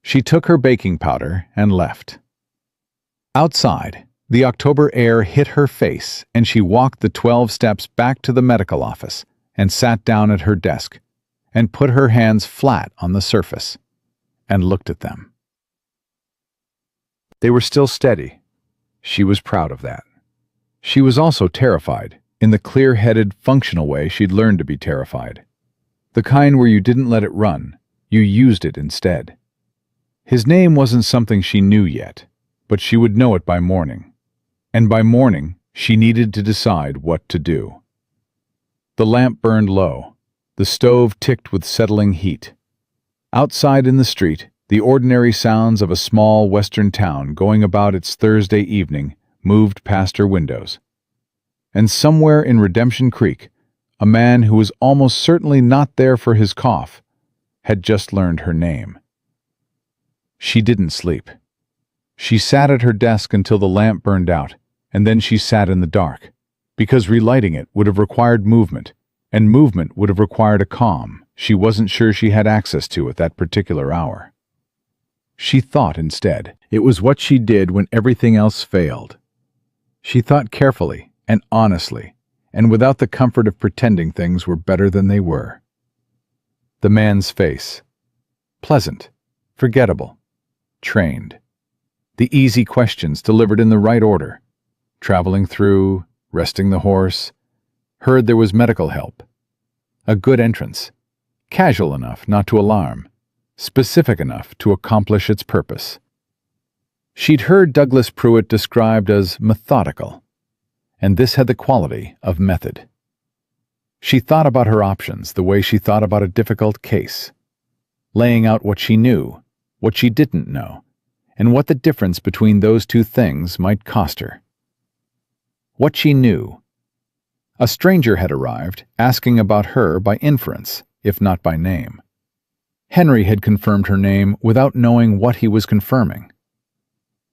She took her baking powder and left. Outside, the October air hit her face, and she walked the 12 steps back to the medical office and sat down at her desk and put her hands flat on the surface and looked at them. They were still steady. She was proud of that. She was also terrified, in the clear-headed, functional way she'd learned to be terrified. The kind where you didn't let it run, you used it instead. His name wasn't something she knew yet, but she would know it by morning. And by morning, she needed to decide what to do. The lamp burned low. The stove ticked with settling heat. Outside in the street, the ordinary sounds of a small western town going about its Thursday evening moved past her windows. And somewhere in Redemption Creek, a man who was almost certainly not there for his cough had just learned her name. She didn't sleep. She sat at her desk until the lamp burned out, and then she sat in the dark, because relighting it would have required movement, and movement would have required a calm she wasn't sure she had access to at that particular hour. She thought instead. It was what she did when everything else failed. She thought carefully and honestly, and without the comfort of pretending things were better than they were. The man's face. Pleasant, forgettable, trained. The easy questions delivered in the right order. Traveling through, resting the horse. Heard there was medical help. A good entrance. Casual enough not to alarm. Specific enough to accomplish its purpose. She'd heard Douglas Pruitt described as methodical, and this had the quality of method. She thought about her options the way she thought about a difficult case, laying out what she knew, what she didn't know, and what the difference between those two things might cost her. What she knew. A stranger had arrived, asking about her by inference, if not by name. Henry had confirmed her name without knowing what he was confirming.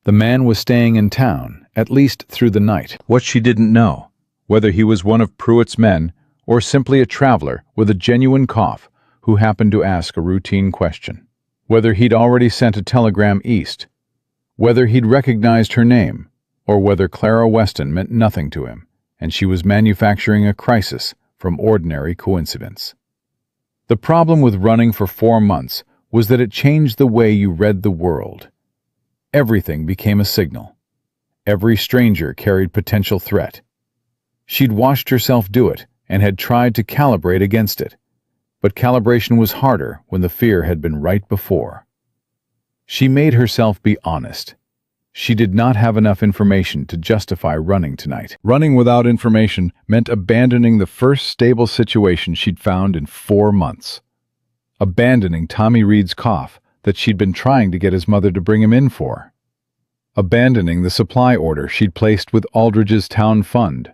The man was staying in town, at least through the night. What she didn't know, whether he was one of Pruitt's men or simply a traveler with a genuine cough who happened to ask a routine question. Whether he'd already sent a telegram east, Whether he'd recognized her name, or whether Clara Weston meant nothing to him, and she was manufacturing a crisis from ordinary coincidence. The problem with running for 4 months was that it changed the way you read the world. Everything became a signal. Every stranger carried potential threat. She'd watched herself do it and had tried to calibrate against it, but calibration was harder when the fear had been right before. She made herself be honest. She did not have enough information to justify running tonight. Running without information meant abandoning the first stable situation she'd found in 4 months. Abandoning Tommy Reed's cough that she'd been trying to get his mother to bring him in for. Abandoning the supply order she'd placed with Aldridge's town fund.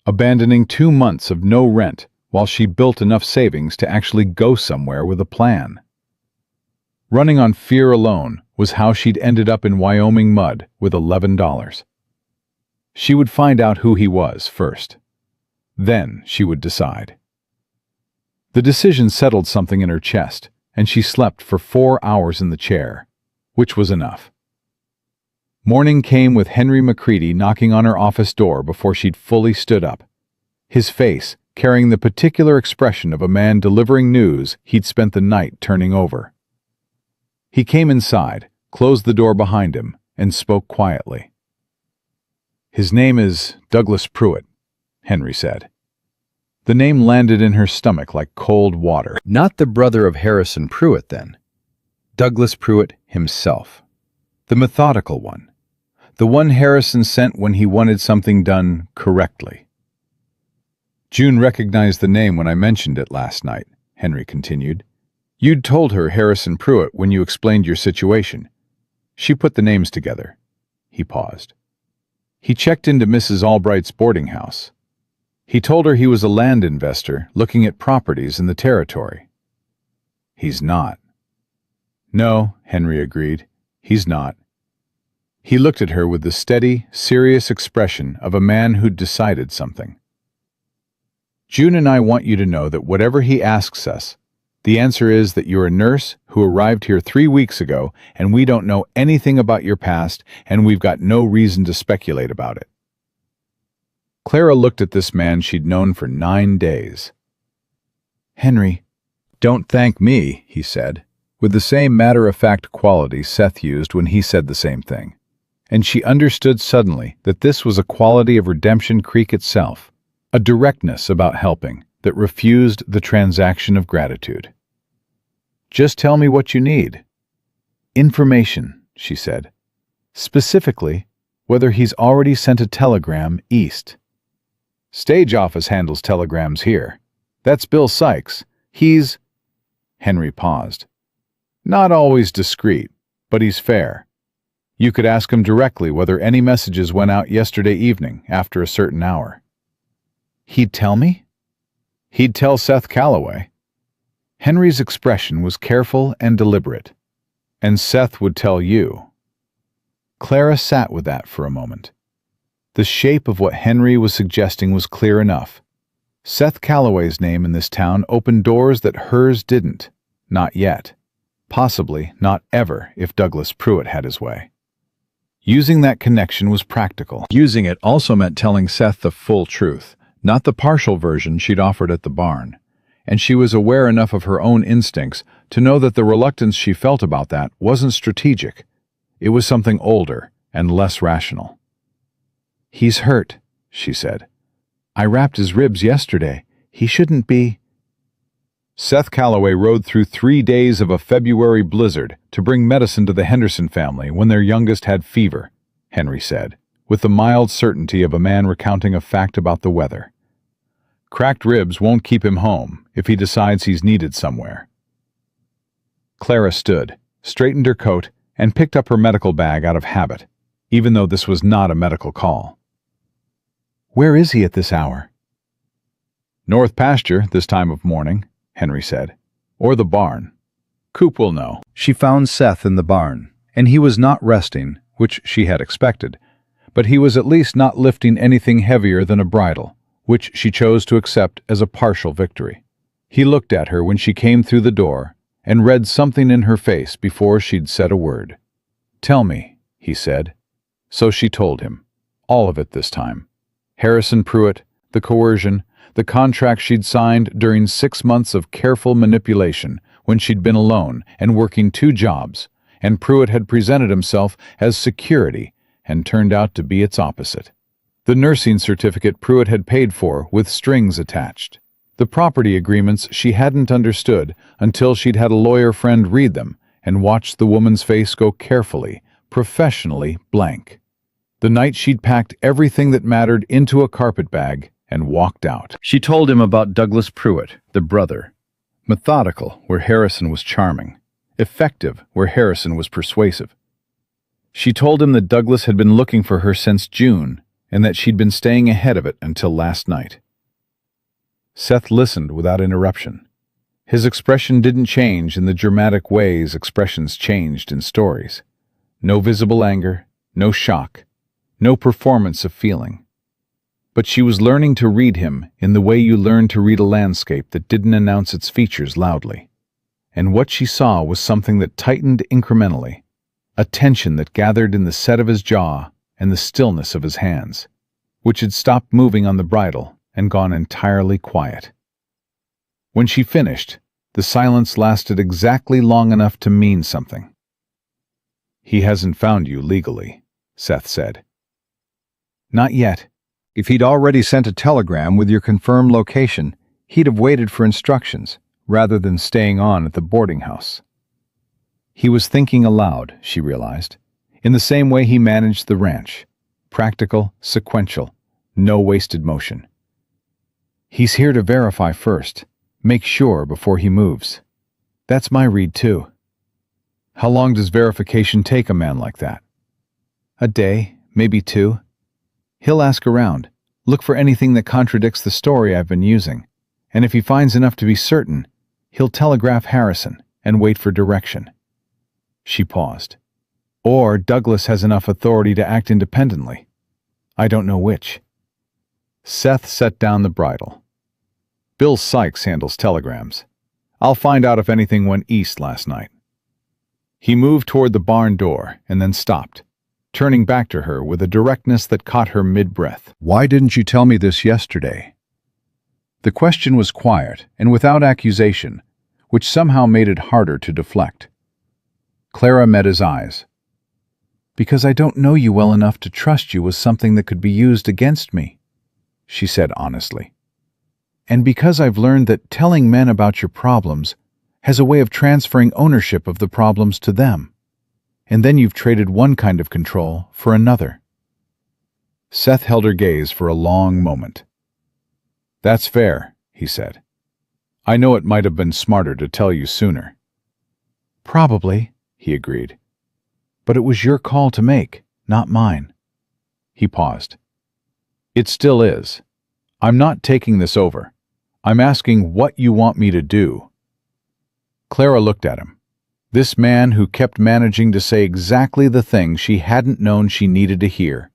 Abandoning 2 months of no rent while she built enough savings to actually go somewhere with a plan. Running on fear alone was how she'd ended up in Wyoming mud with $11. She would find out who he was first. Then she would decide. The decision settled something in her chest, and she slept for 4 hours in the chair, which was enough. Morning came with Henry McCready knocking on her office door before she'd fully stood up, his face carrying the particular expression of a man delivering news he'd spent the night turning over. He came inside, closed the door behind him, and spoke quietly. "His name is Douglas Pruitt," Henry said. The name landed in her stomach like cold water. Not the brother of Harrison Pruitt, then. Douglas Pruitt himself. The methodical one. The one Harrison sent when he wanted something done correctly. "June recognized the name when I mentioned it last night," Henry continued. "You'd told her Harrison Pruitt when you explained your situation. She put the names together." He paused. "He checked into Mrs. Albright's boarding house. He told her he was a land investor looking at properties in the territory." "He's not." "No," Henry agreed. "He's not." He looked at her with the steady, serious expression of a man who'd decided something. "June and I want you to know that whatever he asks us, the answer is that you're a nurse who arrived here 3 weeks ago, and we don't know anything about your past, and we've got no reason to speculate about it." Clara looked at this man she'd known for 9 days. "Henry, don't thank me," he said, with the same matter-of-fact quality Seth used when he said the same thing. And she understood suddenly that this was a quality of Redemption Creek itself, a directness about helping that refused the transaction of gratitude. "Just tell me what you need." "Information," she said. "Specifically, whether he's already sent a telegram east." "Stage office handles telegrams here. That's Bill Sykes. He's—" Henry paused. "Not always discreet, but he's fair. You could ask him directly whether any messages went out yesterday evening after a certain hour." "He'd tell me?" "He'd tell Seth Calloway." Henry's expression was careful and deliberate. "And Seth would tell you." Clara sat with that for a moment. The shape of what Henry was suggesting was clear enough. Seth Calloway's name in this town opened doors that hers didn't. Not yet. Possibly not ever if Douglas Pruitt had his way. Using that connection was practical. Using it also meant telling Seth the full truth, not the partial version she'd offered at the barn. And she was aware enough of her own instincts to know that the reluctance she felt about that wasn't strategic. It was something older and less rational. "He's hurt," she said. "I wrapped his ribs yesterday. He shouldn't be—" Seth Calloway rode through 3 days of a February blizzard to bring medicine to the Henderson family when their youngest had fever, Henry said, with the mild certainty of a man recounting a fact about the weather. "Cracked ribs won't keep him home if he decides he's needed somewhere." Clara stood, straightened her coat, and picked up her medical bag out of habit, even though this was not a medical call. "Where is he at this hour?" "North pasture this time of morning," Henry said. "Or the barn. Coop will know." She found Seth in the barn, and he was not resting, which she had expected, but he was at least not lifting anything heavier than a bridle, which she chose to accept as a partial victory. He looked at her when she came through the door and read something in her face before she'd said a word. "Tell me," he said. So she told him. All of it this time. Harrison Pruitt, the coercion, the contract she'd signed during 6 months of careful manipulation when she'd been alone and working 2 jobs, and Pruitt had presented himself as security and turned out to be its opposite. The nursing certificate Pruitt had paid for with strings attached. The property agreements she hadn't understood until she'd had a lawyer friend read them and watched the woman's face go carefully, professionally blank. The night she'd packed everything that mattered into a carpet bag and walked out. She told him about Douglas Pruitt, the brother. Methodical, where Harrison was charming. Effective, where Harrison was persuasive. She told him that Douglas had been looking for her since June and that she'd been staying ahead of it until last night. Seth listened without interruption. His expression didn't change in the dramatic ways expressions changed in stories. No visible anger, no shock, no performance of feeling. But she was learning to read him in the way you learn to read a landscape that didn't announce its features loudly. And what she saw was something that tightened incrementally, a tension that gathered in the set of his jaw and the stillness of his hands, which had stopped moving on the bridle and gone entirely quiet. When she finished, the silence lasted exactly long enough to mean something. "He hasn't found you legally," Seth said. "Not yet. If he'd already sent a telegram with your confirmed location, he'd have waited for instructions, rather than staying on at the boarding house." He was thinking aloud, she realized, in the same way he managed the ranch. Practical, sequential, no wasted motion. "He's here to verify first, make sure before he moves. That's my read too." "How long does verification take a man like that?" "A day, maybe 2. He'll ask around, look for anything that contradicts the story I've been using, and if he finds enough to be certain, he'll telegraph Harrison and wait for direction." She paused. "Or Douglas has enough authority to act independently. I don't know which." Seth set down the bridle. "Bill Sykes handles telegrams. I'll find out if anything went east last night." He moved toward the barn door and then stopped, turning back to her with a directness that caught her mid-breath. "Why didn't you tell me this yesterday?" The question was quiet and without accusation, which somehow made it harder to deflect. Clara met his eyes. "Because I don't know you well enough to trust you with something that could be used against me," she said honestly. "And because I've learned that telling men about your problems has a way of transferring ownership of the problems to them. And then you've traded one kind of control for another." Seth held her gaze for a long moment. "That's fair," he said. "I know it might have been smarter to tell you sooner." "Probably," he agreed. "But it was your call to make, not mine." He paused. "It still is. I'm not taking this over. I'm asking what you want me to do." Clara looked at him. This man who kept managing to say exactly the thing she hadn't known she needed to hear,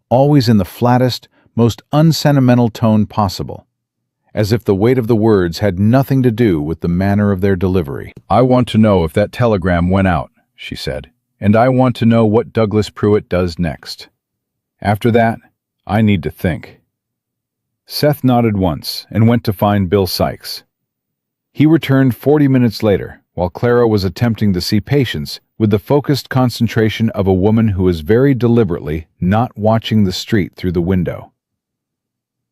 always in the flattest, most unsentimental tone possible, as if the weight of the words had nothing to do with the manner of their delivery. "I want to know if that telegram went out," she said, "and I want to know what Douglas Pruitt does next. After that, I need to think." Seth nodded once and went to find Bill Sykes. He returned 40 minutes later, while Clara was attempting to see patience with the focused concentration of a woman who is very deliberately not watching the street through the window.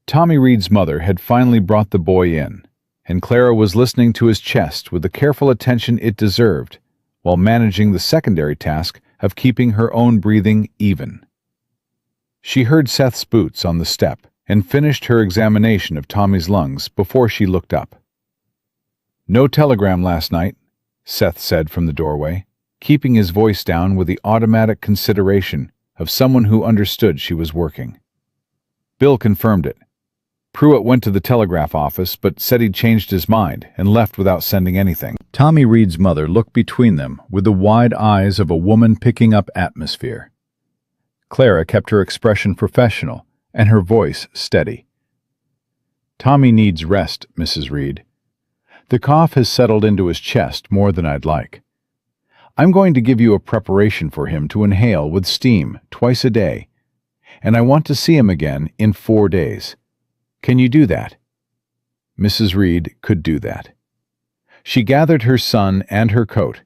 Tommy Reed's mother had finally brought the boy in, and Clara was listening to his chest with the careful attention it deserved, while managing the secondary task of keeping her own breathing even. She heard Seth's boots on the step and finished her examination of Tommy's lungs before she looked up. "No telegram last night," Seth said from the doorway, keeping his voice down with the automatic consideration of someone who understood she was working. Bill confirmed it. Pruitt went to the telegraph office but said he'd changed his mind and left without sending anything. Tommy Reed's mother looked between them with the wide eyes of a woman picking up atmosphere. Clara kept her expression professional and her voice steady. "Tommy needs rest, Mrs. Reed. The cough has settled into his chest more than I'd like. I'm going to give you a preparation for him to inhale with steam twice a day, and I want to see him again in 4 days. Can you do that?" Mrs. Reed could do that. She gathered her son and her coat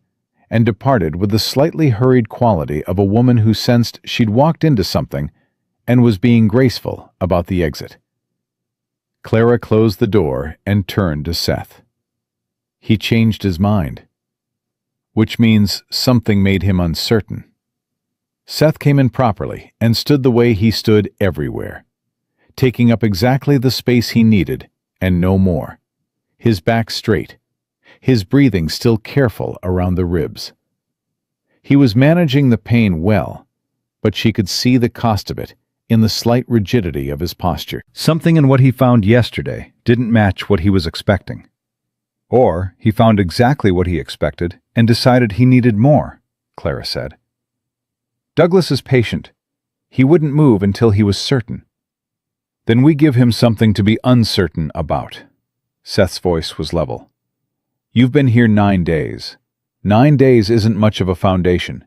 and departed with the slightly hurried quality of a woman who sensed she'd walked into something and was being graceful about the exit. Clara closed the door and turned to Seth. He changed his mind, which means something made him uncertain. Seth came in properly and stood the way he stood everywhere, taking up exactly the space he needed and no more, his back straight, his breathing still careful around the ribs. He was managing the pain well, but she could see the cost of it in the slight rigidity of his posture. Something in what he found yesterday didn't match what he was expecting. Or he found exactly what he expected and decided he needed more, Clara said. Douglas is patient. He wouldn't move until he was certain. Then we give him something to be uncertain about. Seth's voice was level. You've been here 9 days. 9 days isn't much of a foundation,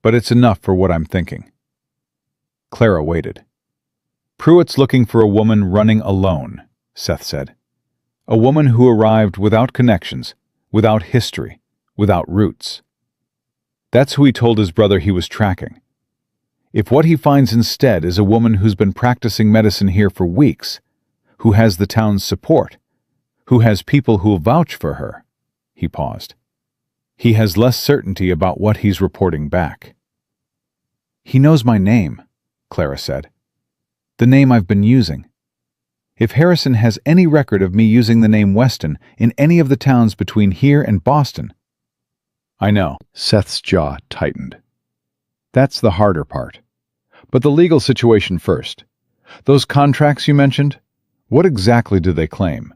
but it's enough for what I'm thinking. Clara waited. Pruitt's looking for a woman running alone, Seth said. A woman who arrived without connections, without history, without roots. That's who he told his brother he was tracking. If what he finds instead is a woman who's been practicing medicine here for weeks, who has the town's support, who has people who'll vouch for her, he paused. He has less certainty about what he's reporting back. He knows my name, Clara said. The name I've been using. If Harrison has any record of me using the name Weston in any of the towns between here and Boston. I know. Seth's jaw tightened. That's the harder part. But the legal situation first. Those contracts you mentioned, what exactly do they claim?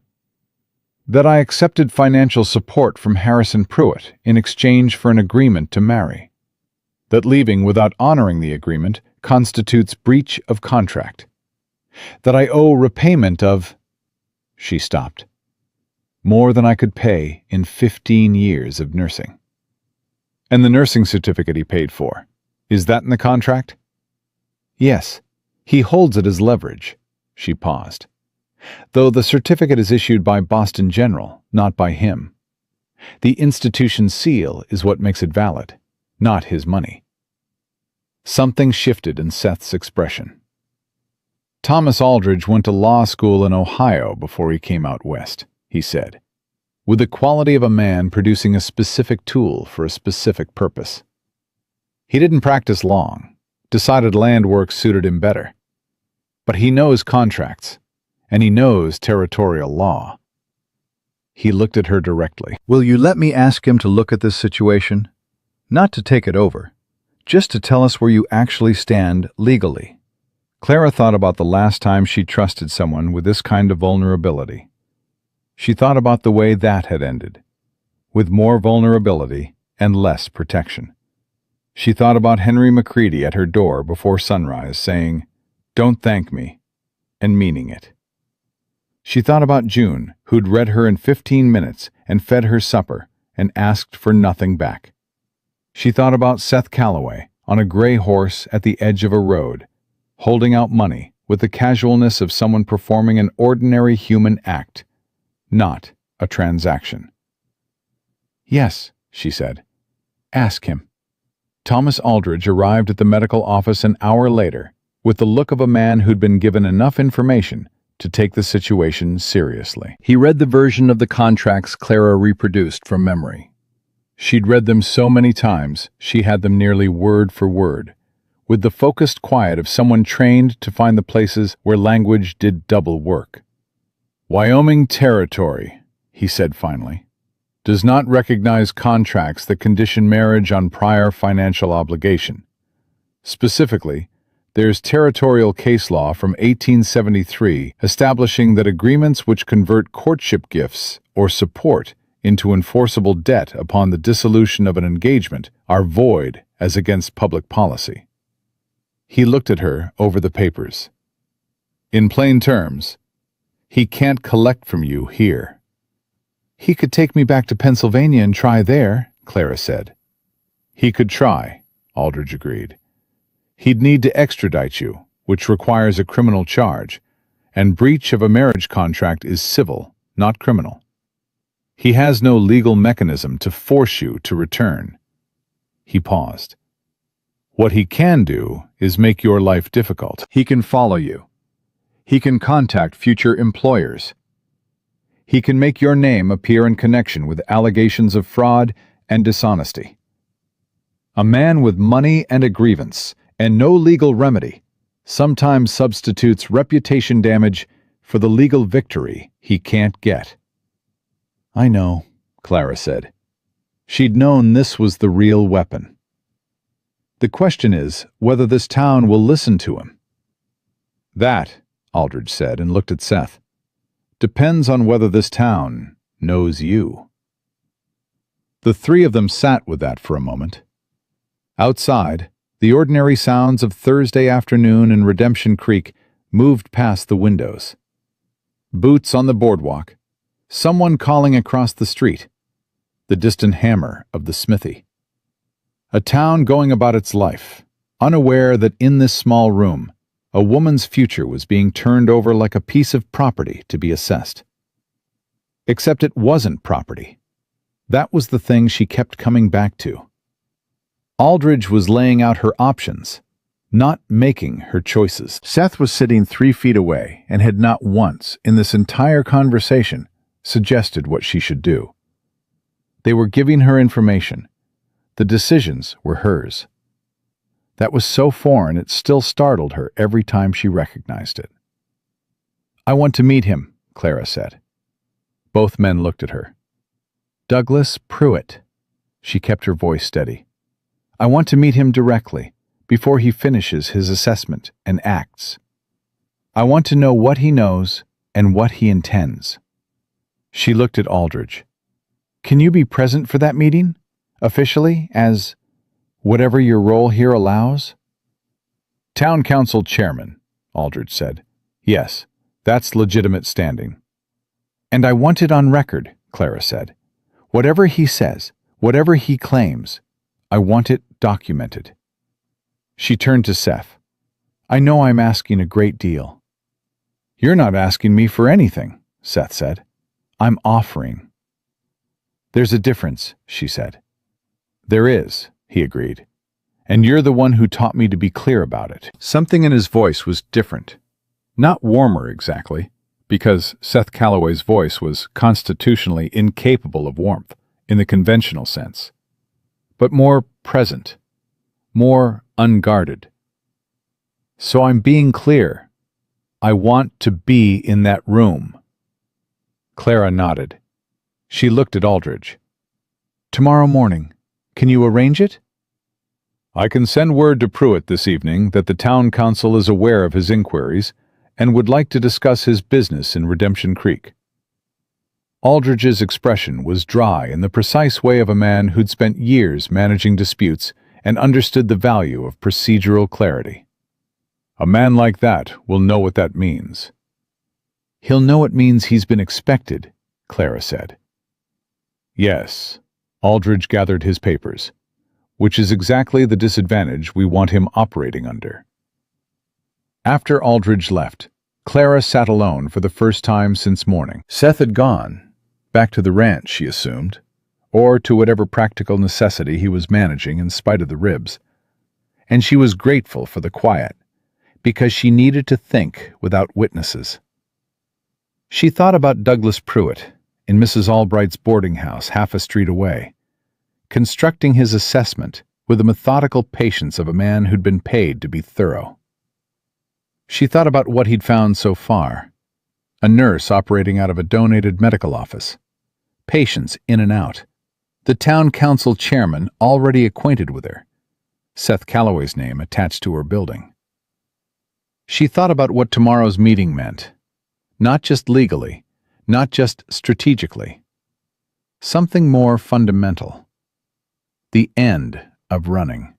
That I accepted financial support from Harrison Pruitt in exchange for an agreement to marry. That leaving without honoring the agreement constitutes breach of contract. That I owe repayment of... She stopped. More than I could pay in 15 years of nursing. And the nursing certificate he paid for, is that in the contract? Yes, he holds it as leverage. She paused. Though the certificate is issued by Boston General, not by him. The institution's seal is what makes it valid, not his money. Something shifted in Seth's expression. Thomas Aldridge went to law school in Ohio before he came out west, he said, with the quality of a man producing a specific tool for a specific purpose. He didn't practice long, decided land work suited him better. But he knows contracts, and he knows territorial law. He looked at her directly. Will you let me ask him to look at this situation? Not to take it over, just to tell us where you actually stand legally. Clara thought about the last time she trusted someone with this kind of vulnerability. She thought about the way that had ended, with more vulnerability and less protection. She thought about Henry McCready at her door before sunrise saying, "Don't thank me," and meaning it. She thought about June, who'd read her in 15 minutes and fed her supper and asked for nothing back. She thought about Seth Calloway on a gray horse at the edge of a road, holding out money with the casualness of someone performing an ordinary human act, not a transaction. Yes, she said. Ask him. Thomas Aldridge arrived at the medical office an hour later with the look of a man who'd been given enough information to take the situation seriously. He read the version of the contracts Clara reproduced from memory. She'd read them so many times she had them nearly word for word, with the focused quiet of someone trained to find the places where language did double work. Wyoming Territory, he said finally, does not recognize contracts that condition marriage on prior financial obligation. Specifically, there's territorial case law from 1873 establishing that agreements which convert courtship gifts or support into enforceable debt upon the dissolution of an engagement are void as against public policy. He looked at her over the papers. In plain terms, he can't collect from you here. He could take me back to Pennsylvania and try there, Clara said. He could try, Aldridge agreed. He'd need to extradite you, which requires a criminal charge, and breach of a marriage contract is civil, not criminal. He has no legal mechanism to force you to return. He paused. What he can do is make your life difficult. He can follow you. He can contact future employers. He can make your name appear in connection with allegations of fraud and dishonesty. A man with money and a grievance, and no legal remedy, sometimes substitutes reputation damage for the legal victory he can't get. I know, Clara said. She'd known this was the real weapon. The question is whether this town will listen to him. That, Aldridge said and looked at Seth, depends on whether this town knows you. The three of them sat with that for a moment. Outside, the ordinary sounds of Thursday afternoon in Redemption Creek moved past the windows. Boots on the boardwalk, someone calling across the street, the distant hammer of the smithy. A town going about its life, unaware that in this small room, a woman's future was being turned over like a piece of property to be assessed. Except it wasn't property. That was the thing she kept coming back to. Aldridge was laying out her options, not making her choices. Seth was sitting 3 feet away and had not once, in this entire conversation, suggested what she should do. They were giving her information. The decisions were hers. That was so foreign it still startled her every time she recognized it. I want to meet him, Clara said. Both men looked at her. Douglas Pruitt. She kept her voice steady. I want to meet him directly, before he finishes his assessment and acts. I want to know what he knows and what he intends. She looked at Aldridge. Can you be present for that meeting? Officially, as whatever your role here allows? Town Council Chairman, Aldridge said. Yes, that's legitimate standing. And I want it on record, Clara said. Whatever he says, whatever he claims, I want it documented. She turned to Seth. I know I'm asking a great deal. You're not asking me for anything, Seth said. I'm offering. There's a difference, she said. There is, he agreed. And you're the one who taught me to be clear about it. Something in his voice was different. Not warmer exactly, because Seth Calloway's voice was constitutionally incapable of warmth in the conventional sense, but more present, more unguarded. So I'm being clear. I want to be in that room. Clara nodded. She looked at Aldridge. Tomorrow morning, can you arrange it? I can send word to Pruitt this evening that the town council is aware of his inquiries and would like to discuss his business in Redemption Creek. Aldridge's expression was dry in the precise way of a man who'd spent years managing disputes and understood the value of procedural clarity. A man like that will know what that means. He'll know it means he's been expected, Clara said. Yes, Aldridge gathered his papers, which is exactly the disadvantage we want him operating under. After Aldridge left, Clara sat alone for the first time since morning. Seth had gone, back to the ranch, she assumed, or to whatever practical necessity he was managing in spite of the ribs. And she was grateful for the quiet, because she needed to think without witnesses. She thought about Douglas Pruitt in Mrs. Albright's boarding house half a street away, constructing his assessment with the methodical patience of a man who'd been paid to be thorough. She thought about what he'd found so far. A nurse operating out of a donated medical office. Patients in and out. The town council chairman already acquainted with her. Seth Calloway's name attached to her building. She thought about what tomorrow's meeting meant. Not just legally, not just strategically. Something more fundamental. The end of running.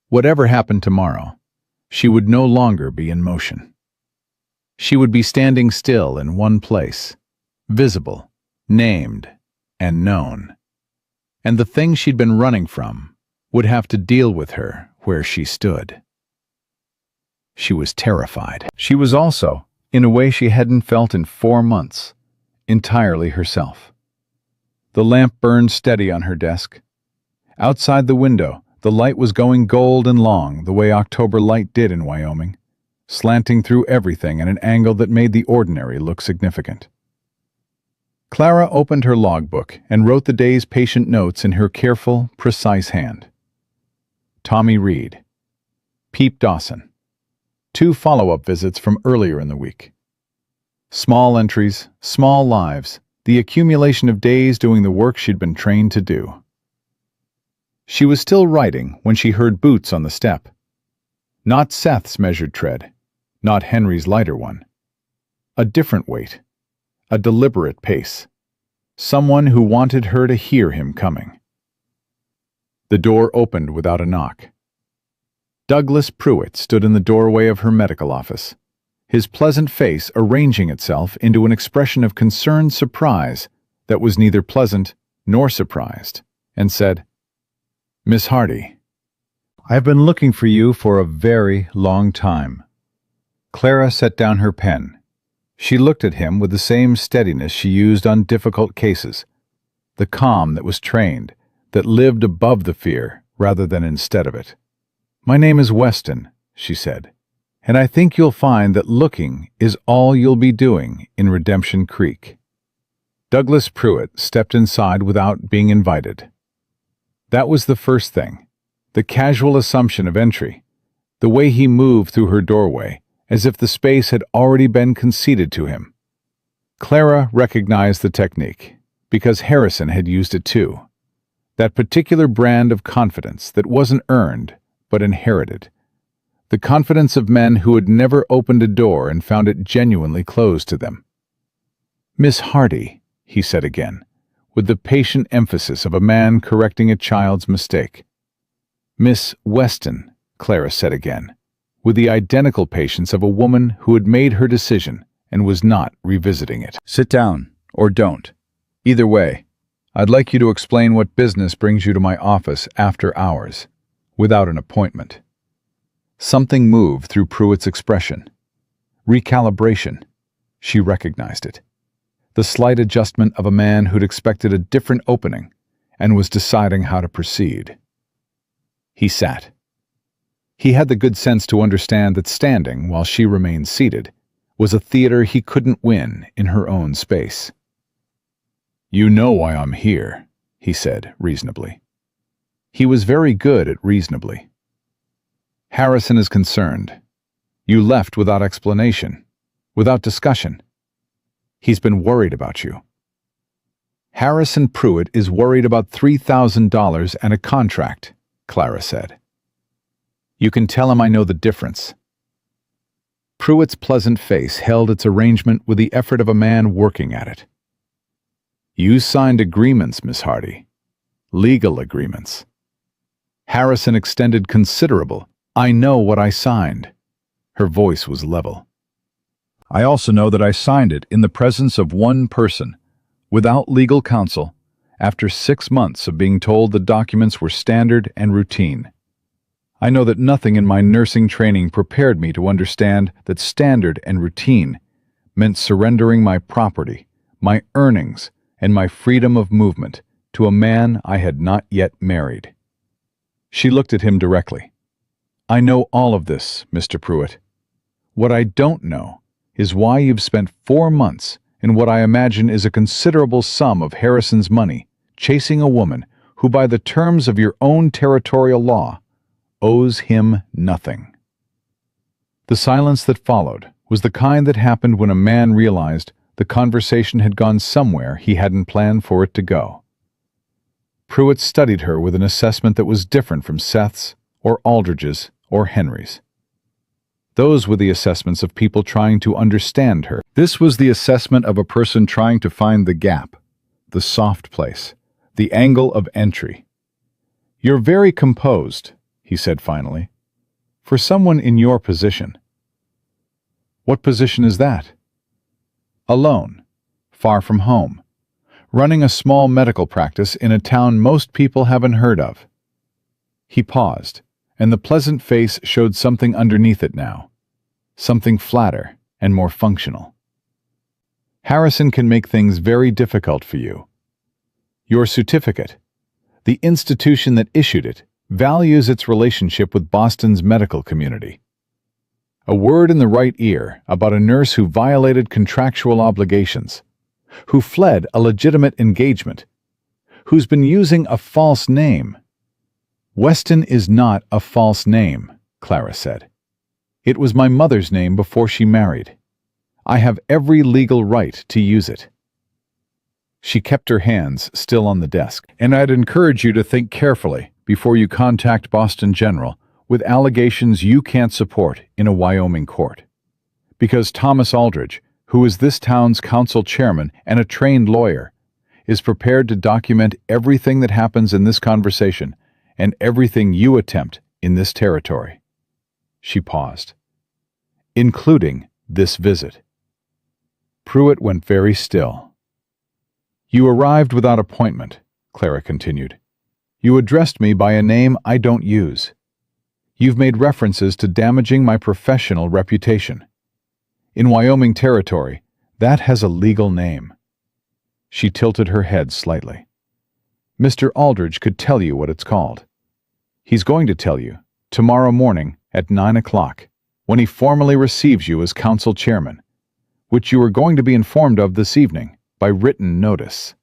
Whatever happened tomorrow, she would no longer be in motion. She would be standing still in one place, visible, named, and known. And the thing she'd been running from would have to deal with her where she stood. She was terrified. She was also, in a way she hadn't felt in 4 months, entirely herself. The lamp burned steady on her desk. Outside the window, the light was going gold and long, the way October light did in Wyoming, slanting through everything at an angle that made the ordinary look significant. Clara opened her logbook and wrote the day's patient notes in her careful, precise hand. Tommy Reed. Peep Dawson. 2 follow-up visits from earlier in the week. Small entries, small lives, the accumulation of days doing the work she'd been trained to do. She was still writing when she heard boots on the step. Not Seth's measured tread, not Henry's lighter one. A different weight, a deliberate pace. Someone who wanted her to hear him coming. The door opened without a knock. Douglas Pruitt stood in the doorway of her medical office, his pleasant face arranging itself into an expression of concerned surprise that was neither pleasant nor surprised, and said, "Miss Hardy, I have been looking for you for a very long time." Clara set down her pen. She looked at him with the same steadiness she used on difficult cases, the calm that was trained, that lived above the fear rather than instead of it. "My name is Weston," she said, "and I think you'll find that looking is all you'll be doing in Redemption Creek." Douglas Pruitt stepped inside without being invited. That was the first thing, the casual assumption of entry, the way he moved through her doorway, as if the space had already been conceded to him. Clara recognized the technique, because Harrison had used it too. That particular brand of confidence that wasn't earned, but inherited. The confidence of men who had never opened a door and found it genuinely closed to them. "Miss Hardy," he said again, with the patient emphasis of a man correcting a child's mistake. "Miss Weston," Clara said again, with the identical patience of a woman who had made her decision and was not revisiting it. "Sit down, or don't. Either way, I'd like you to explain what business brings you to my office after hours, without an appointment." Something moved through Pruitt's expression. Recalibration. She recognized it. The slight adjustment of a man who'd expected a different opening and was deciding how to proceed. He sat. He had the good sense to understand that standing, while she remained seated, was a theater he couldn't win in her own space. "You know why I'm here," he said reasonably. He was very good at reasonably. "Harrison is concerned. You left without explanation, without discussion. He's been worried about you." "Harrison Pruitt is worried about $3,000 and a contract," Clara said. "You can tell him I know the difference." Pruitt's pleasant face held its arrangement with the effort of a man working at it. "You signed agreements, Miss Hardy. Legal agreements." Harrison extended considerable, "I know what I signed." Her voice was level. "I also know that I signed it in the presence of one person, without legal counsel, after 6 months of being told the documents were standard and routine. I know that nothing in my nursing training prepared me to understand that standard and routine meant surrendering my property, my earnings, and my freedom of movement to a man I had not yet married." She looked at him directly. "I know all of this, Mr. Pruitt. What I don't know is why you've spent 4 months in what I imagine is a considerable sum of Harrison's money chasing a woman who, by the terms of your own territorial law, owes him nothing." The silence that followed was the kind that happened when a man realized the conversation had gone somewhere he hadn't planned for it to go. Pruitt studied her with an assessment that was different from Seth's, or Aldridge's, or Henry's. Those were the assessments of people trying to understand her. This was the assessment of a person trying to find the gap, the soft place, the angle of entry. "You're very composed," he said finally, "for someone in your position." "What position is that?" "Alone, far from home, running a small medical practice in a town most people haven't heard of." He paused, and the pleasant face showed something underneath it now. Something flatter and more functional. Harrison can make things very difficult for you. Your certificate, the institution that issued it, values its relationship with Boston's medical community. A word in the right ear about a nurse who violated contractual obligations, who fled a legitimate engagement, who's been using a false name. Weston is not a false name, Clara said. It was my mother's name before she married. I have every legal right to use it. She kept her hands still on the desk. And I'd encourage you to think carefully before you contact Boston General with allegations you can't support in a Wyoming court. Because Thomas Aldridge, who is this town's council chairman and a trained lawyer, is prepared to document everything that happens in this conversation and everything you attempt in this territory. She paused. Including this visit. Pruitt went very still. You arrived without appointment, Clara continued. You addressed me by a name I don't use. You've made references to damaging my professional reputation. In Wyoming territory, that has a legal name. She tilted her head slightly. Mr. Aldridge could tell you what it's called. He's going to tell you, tomorrow morning at 9 o'clock, when he formally receives you as council chairman, which you are going to be informed of this evening by written notice.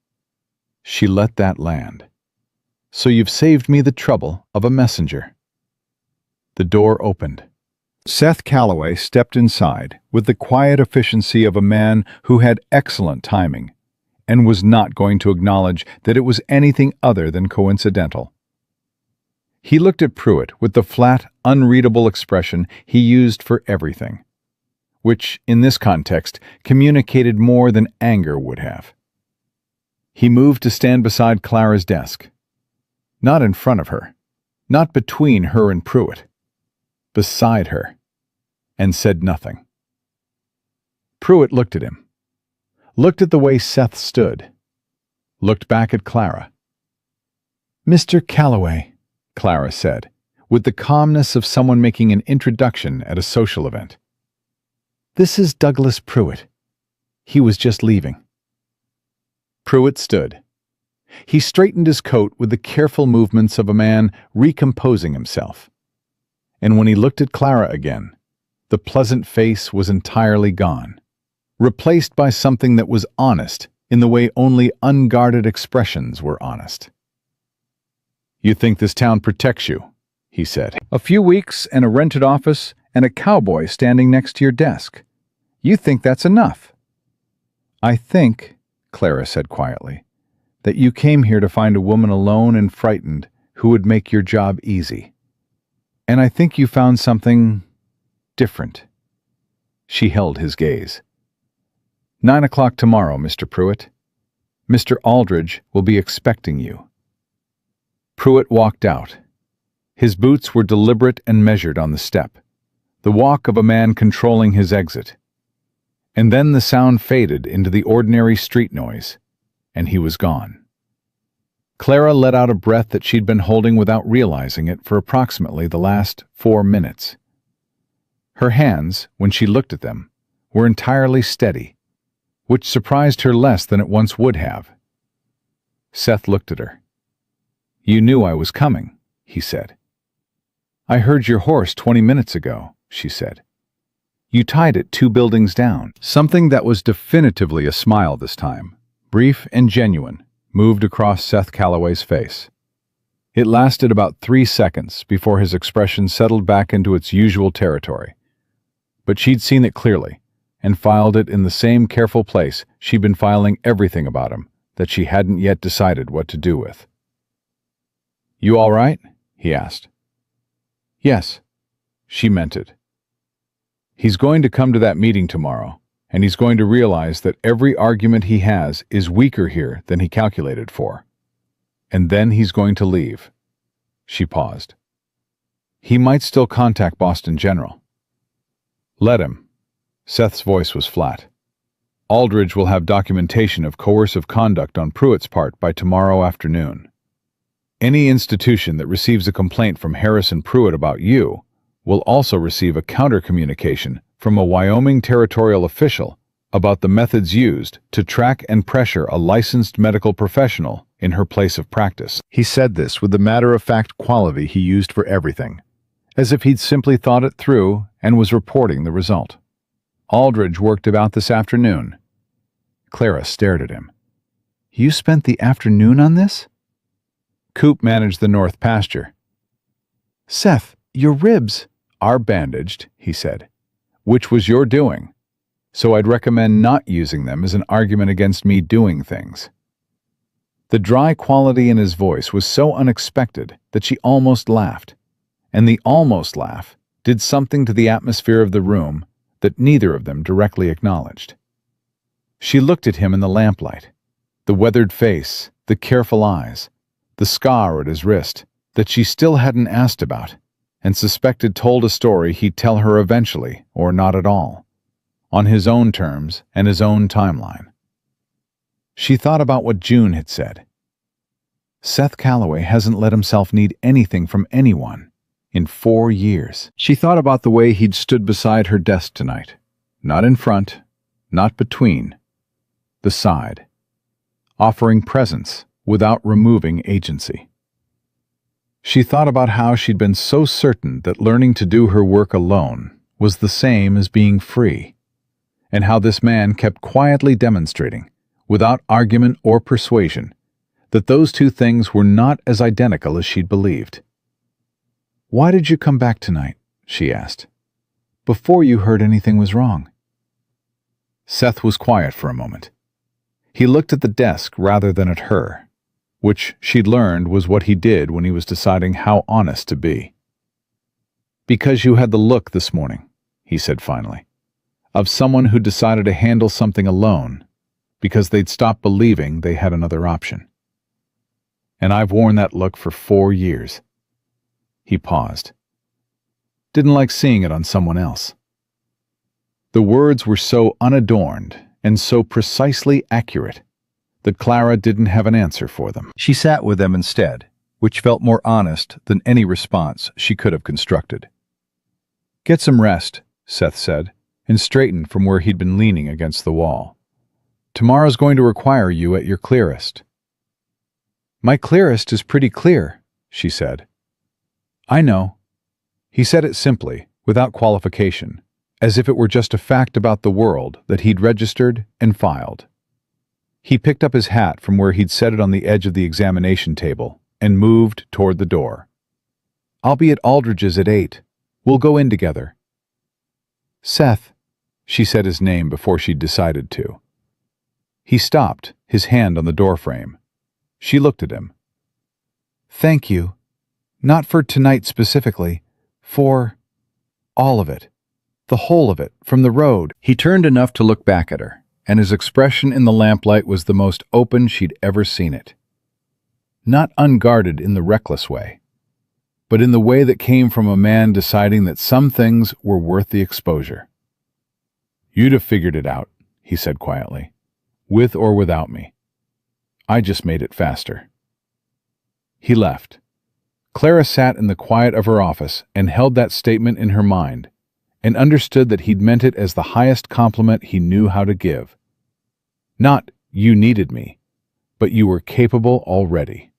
She let that land. So you've saved me the trouble of a messenger. The door opened. Seth Calloway stepped inside with the quiet efficiency of a man who had excellent timing and was not going to acknowledge that it was anything other than coincidental. He looked at Pruitt with the flat, unreadable expression he used for everything, which, in this context, communicated more than anger would have. He moved to stand beside Clara's desk. Not in front of her, not between her and Pruitt, beside her, and said nothing. Pruitt looked at him, looked at the way Seth stood, looked back at Clara. Mr. Calloway, Clara said, with the calmness of someone making an introduction at a social event. This is Douglas Pruitt. He was just leaving. Pruitt stood. He straightened his coat with the careful movements of a man recomposing himself. And when he looked at Clara again, the pleasant face was entirely gone, replaced by something that was honest in the way only unguarded expressions were honest. You think this town protects you, he said. A few weeks and a rented office and a cowboy standing next to your desk. You think that's enough? I think, Clara said quietly, that you came here to find a woman alone and frightened who would make your job easy. And I think you found something different. She held his gaze. 9 o'clock tomorrow, Mr. Pruitt. Mr. Aldridge will be expecting you. Pruitt walked out. His boots were deliberate and measured on the step, the walk of a man controlling his exit. And then the sound faded into the ordinary street noise, and he was gone. Clara let out a breath that she'd been holding without realizing it for approximately the last 4 minutes. Her hands, when she looked at them, were entirely steady, which surprised her less than it once would have. Seth looked at her. You knew I was coming, he said. I heard your horse 20 minutes ago, she said. You tied it 2 buildings down. Something that was definitively a smile this time, brief and genuine, moved across Seth Calloway's face. It lasted about 3 seconds before his expression settled back into its usual territory. But she'd seen it clearly, and filed it in the same careful place she'd been filing everything about him that she hadn't yet decided what to do with. You all right? He asked. Yes, she meant it. He's going to come to that meeting tomorrow, and he's going to realize that every argument he has is weaker here than he calculated for. And then he's going to leave. She paused. He might still contact Boston General. Let him. Seth's voice was flat. Aldridge will have documentation of coercive conduct on Pruitt's part by tomorrow afternoon. Any institution that receives a complaint from Harrison Pruitt about you will also receive a counter-communication from a Wyoming territorial official about the methods used to track and pressure a licensed medical professional in her place of practice. He said this with the matter-of-fact quality he used for everything, as if he'd simply thought it through and was reporting the result. Aldridge worked about this afternoon. Clara stared at him. You spent the afternoon on this? Coop managed the north pasture. Seth, your ribs are bandaged, he said, which was your doing, so I'd recommend not using them as an argument against me doing things. The dry quality in his voice was so unexpected that she almost laughed, and the almost laugh did something to the atmosphere of the room that neither of them directly acknowledged. She looked at him in the lamplight, the weathered face, the careful eyes, the scar at his wrist that she still hadn't asked about, and suspected told a story he'd tell her eventually, or not at all, on his own terms and his own timeline. She thought about what June had said. Seth Calloway hasn't let himself need anything from anyone in 4 years. She thought about the way he'd stood beside her desk tonight, not in front, not between, beside, offering presence without removing agency. She thought about how she'd been so certain that learning to do her work alone was the same as being free, and how this man kept quietly demonstrating, without argument or persuasion, that those two things were not as identical as she'd believed. "Why did you come back tonight?" she asked. "Before you heard anything was wrong." Seth was quiet for a moment. He looked at the desk rather than at her, which she'd learned was what he did when he was deciding how honest to be. "Because you had the look this morning," he said finally, "of someone who decided to handle something alone because they'd stopped believing they had another option. And I've worn that look for 4 years. He paused. Didn't like seeing it on someone else. The words were so unadorned and so precisely accurate that Clara didn't have an answer for them. She sat with them instead, which felt more honest than any response she could have constructed. "Get some rest," Seth said, and straightened from where he'd been leaning against the wall. "Tomorrow's going to require you at your clearest." "My clearest is pretty clear," she said. "I know." He said it simply, without qualification, as if it were just a fact about the world that he'd registered and filed. He picked up his hat from where he'd set it on the edge of the examination table and moved toward the door. "I'll be at Aldridge's at 8. We'll go in together." "Seth," she said his name before she'd decided to. He stopped, his hand on the doorframe. She looked at him. "Thank you. Not for tonight specifically. For all of it. The whole of it, from the road." He turned enough to look back at her, and his expression in the lamplight was the most open she'd ever seen it. Not unguarded in the reckless way, but in the way that came from a man deciding that some things were worth the exposure. "You'd have figured it out," he said quietly, "with or without me. I just made it faster." He left. Clara sat in the quiet of her office and held that statement in her mind, and understood that he'd meant it as the highest compliment he knew how to give. Not, "You needed me," but "You were capable already."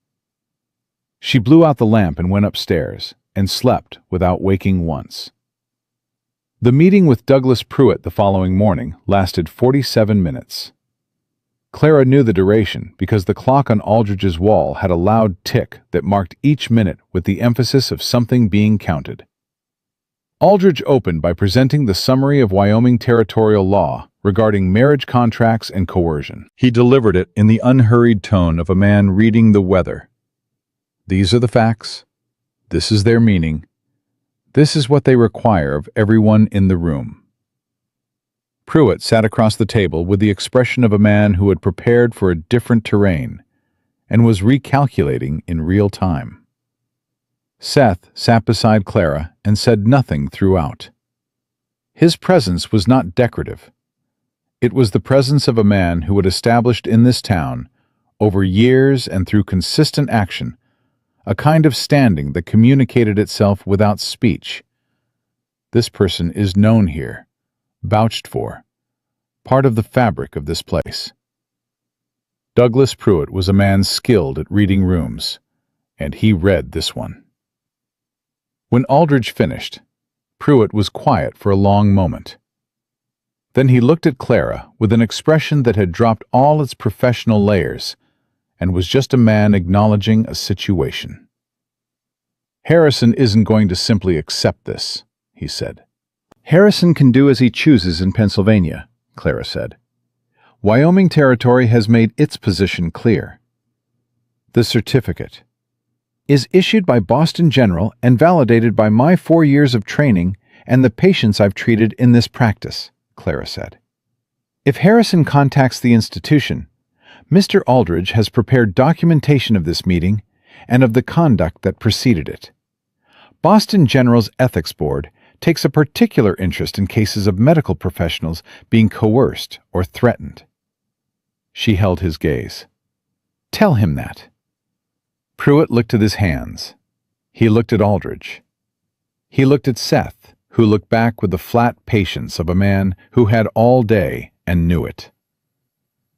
She blew out the lamp and went upstairs, and slept without waking once. The meeting with Douglas Pruitt the following morning lasted 47 minutes. Clara knew the duration because the clock on Aldridge's wall had a loud tick that marked each minute with the emphasis of something being counted. Aldridge opened by presenting the summary of Wyoming territorial law regarding marriage contracts and coercion. He delivered it in the unhurried tone of a man reading the weather. "These are the facts. This is their meaning. This is what they require of everyone in the room." Pruitt sat across the table with the expression of a man who had prepared for a different terrain and was recalculating in real time. Seth sat beside Clara and said nothing throughout. His presence was not decorative. It was the presence of a man who had established in this town, over years and through consistent action, a kind of standing that communicated itself without speech. This person is known here, vouched for, part of the fabric of this place. Douglas Pruitt was a man skilled at reading rooms, and he read this one. When Aldridge finished, Pruitt was quiet for a long moment. Then he looked at Clara with an expression that had dropped all its professional layers and was just a man acknowledging a situation. "Harrison isn't going to simply accept this," he said. "Harrison can do as he chooses in Pennsylvania," Clara said. "Wyoming Territory has made its position clear. The certificate is issued by Boston General and validated by my 4 years of training and the patients I've treated in this practice," Clara said. "If Harrison contacts the institution, Mr. Aldridge has prepared documentation of this meeting and of the conduct that preceded it. Boston General's Ethics Board takes a particular interest in cases of medical professionals being coerced or threatened." She held his gaze. "Tell him that." Pruitt looked at his hands. He looked at Aldridge. He looked at Seth, who looked back with the flat patience of a man who had all day and knew it.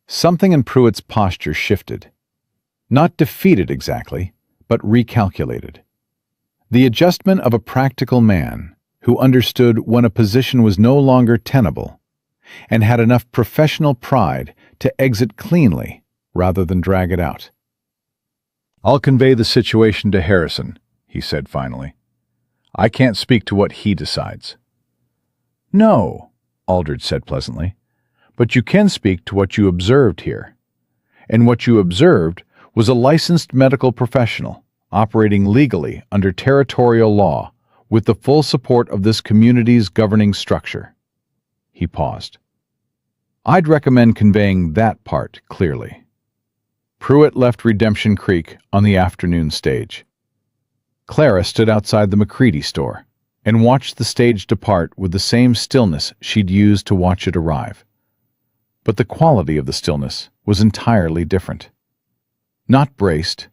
Something in Pruitt's posture shifted. Not defeated exactly, but recalculated. The adjustment of a practical man who understood when a position was no longer tenable and had enough professional pride to exit cleanly rather than drag it out. "I'll convey the situation to Harrison," he said finally. "I can't speak to what he decides." "No," Aldridge said pleasantly, "but you can speak to what you observed here. And what you observed was a licensed medical professional operating legally under territorial law with the full support of this community's governing structure." He paused. "I'd recommend conveying that part clearly." Pruitt left Redemption Creek on the afternoon stage. Clara stood outside the McCready store and watched the stage depart with the same stillness she'd used to watch it arrive. But the quality of the stillness was entirely different. Not braced,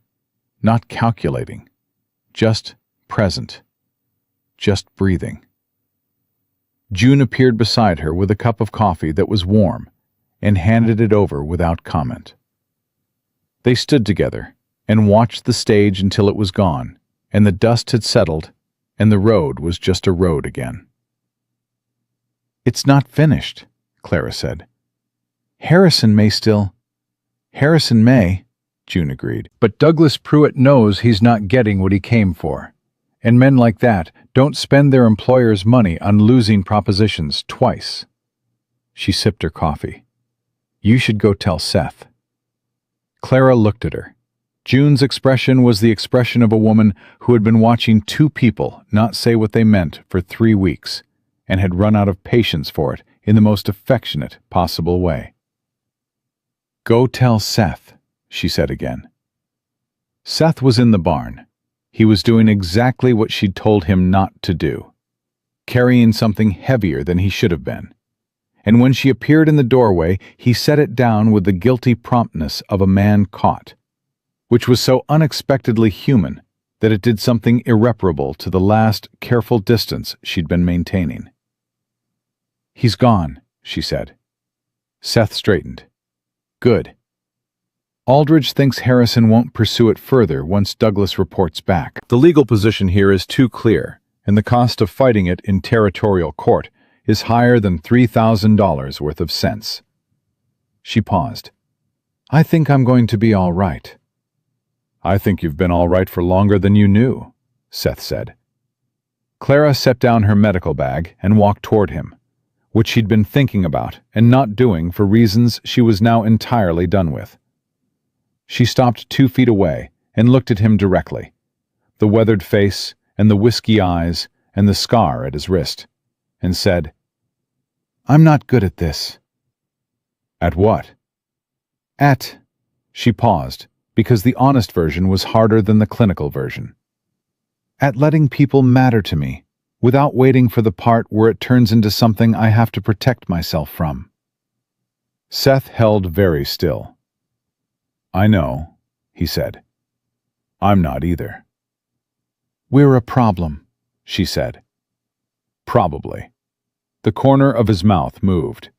not calculating, just present, just breathing. June appeared beside her with a cup of coffee that was warm and handed it over without comment. They stood together and watched the stage until it was gone and the dust had settled and the road was just a road again. "It's not finished," Clara said. "Harrison may still—" "Harrison may," June agreed. "But Douglas Pruitt knows he's not getting what he came for. And men like that don't spend their employer's money on losing propositions twice." She sipped her coffee. "You should go tell Seth." Clara looked at her. June's expression was the expression of a woman who had been watching two people not say what they meant for 3 weeks and had run out of patience for it in the most affectionate possible way. "Go tell Seth," she said again. Seth was in the barn. He was doing exactly what she'd told him not to do, carrying something heavier than he should have been. And when she appeared in the doorway, he set it down with the guilty promptness of a man caught, which was so unexpectedly human that it did something irreparable to the last careful distance she'd been maintaining. "He's gone," she said. Seth straightened. "Good. Aldridge thinks Harrison won't pursue it further once Douglas reports back. The legal position here is too clear, and the cost of fighting it in territorial court is higher than $3,000 worth of sense." She paused. "I think I'm going to be all right." "I think you've been all right for longer than you knew," Seth said. Clara set down her medical bag and walked toward him, which she'd been thinking about and not doing for reasons she was now entirely done with. She stopped 2 feet away and looked at him directly, the weathered face and the whiskey eyes and the scar at his wrist, and said, "I'm not good at this." "At what?" "At—" She paused, because the honest version was harder than the clinical version. "At letting people matter to me, without waiting for the part where it turns into something I have to protect myself from." Seth held very still. "I know," he said. I'm not either. We're a problem, she said. Probably. The corner of his mouth moved.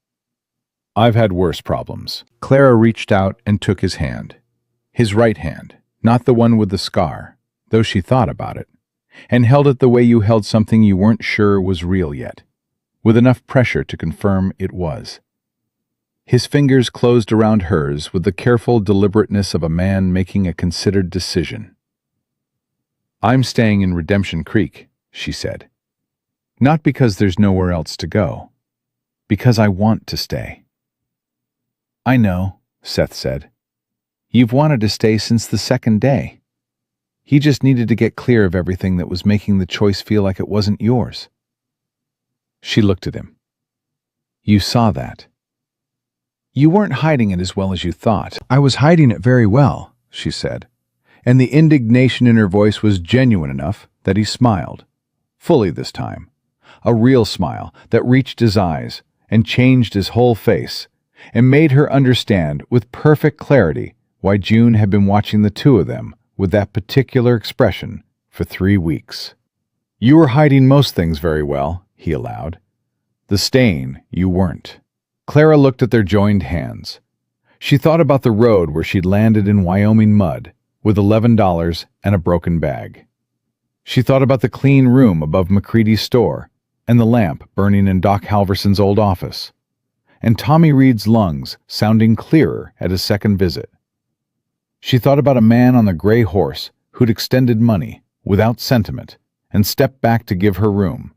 I've had worse problems. Clara reached out and took his hand. His right hand, not the one with the scar, though she thought about it, and held it the way you held something you weren't sure was real yet, with enough pressure to confirm it was. His fingers closed around hers with the careful deliberateness of a man making a considered decision. I'm staying in Redemption Creek, she said. Not because there's nowhere else to go. Because I want to stay. I know, Seth said. You've wanted to stay since the second day. He just needed to get clear of everything that was making the choice feel like it wasn't yours. She looked at him. You saw that. You weren't hiding it as well as you thought. I was hiding it very well, she said, and the indignation in her voice was genuine enough that he smiled, fully this time, a real smile that reached his eyes and changed his whole face, and made her understand with perfect clarity why June had been watching the two of them with that particular expression for 3 weeks. You were hiding most things very well, he allowed. The stain, you weren't. Clara looked at their joined hands. She thought about the road where she'd landed in Wyoming mud with $11 and a broken bag. She thought about the clean room above McCready's store and the lamp burning in Doc Halverson's old office, and Tommy Reed's lungs sounding clearer at his second visit. She thought about a man on the gray horse who'd extended money without sentiment and stepped back to give her room,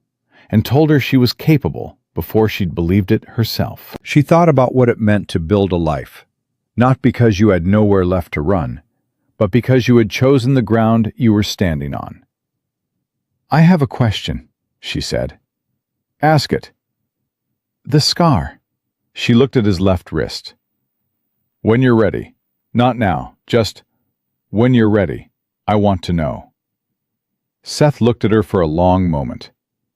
and told her she was capable before she'd believed it herself. She thought about what it meant to build a life, not because you had nowhere left to run, but because you had chosen the ground you were standing on. I have a question, she said. Ask it. The scar. She looked at his left wrist. When you're ready. Not now, just when you're ready. I want to know. Seth looked at her for a long moment.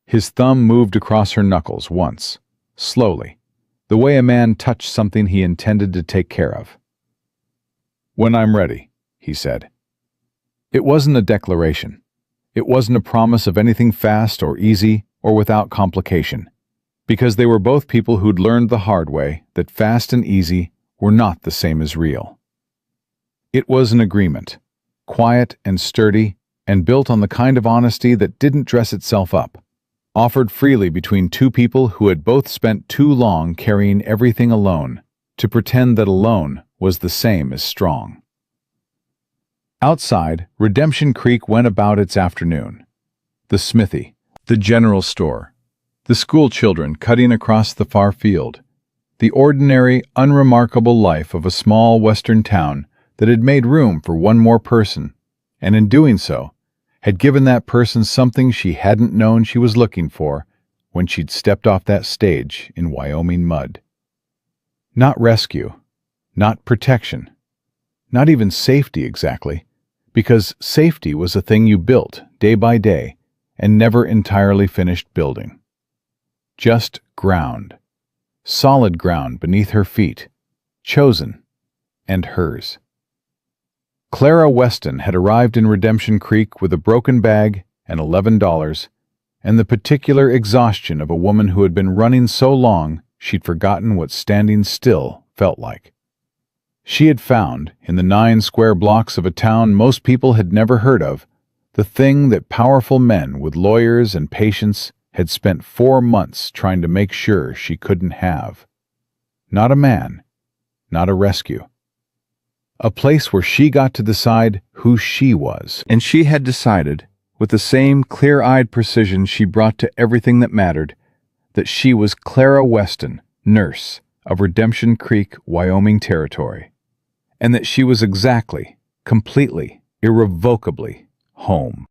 His thumb moved across her knuckles once, slowly, the way a man touched something he intended to take care of. When I'm ready, he said. It wasn't a declaration. It wasn't a promise of anything fast or easy or without complication, because they were both people who'd learned the hard way that fast and easy were not the same as real. It was an agreement, quiet and sturdy, and built on the kind of honesty that didn't dress itself up, offered freely between two people who had both spent too long carrying everything alone to pretend that alone was the same as strong. Outside, Redemption Creek went about its afternoon. The smithy, the general store, the school children cutting across the far field, the ordinary, unremarkable life of a small western town that had made room for one more person, and in doing so, had given that person something she hadn't known she was looking for when she'd stepped off that stage in Wyoming mud. Not rescue, not protection, not even safety exactly, because safety was a thing you built day by day and never entirely finished building. Just ground, solid ground beneath her feet, chosen, and hers. Clara Weston had arrived in Redemption Creek with a broken bag and $11, and the particular exhaustion of a woman who had been running so long she'd forgotten what standing still felt like. She had found, in the 9 square blocks of a town most people had never heard of, the thing that powerful men with lawyers and patience had spent 4 months trying to make sure she couldn't have. Not a man, not a rescue. A place where she got to decide who she was. And she had decided, with the same clear-eyed precision she brought to everything that mattered, that she was Clara Weston, nurse of Redemption Creek, Wyoming territory, and that she was exactly, completely, irrevocably home.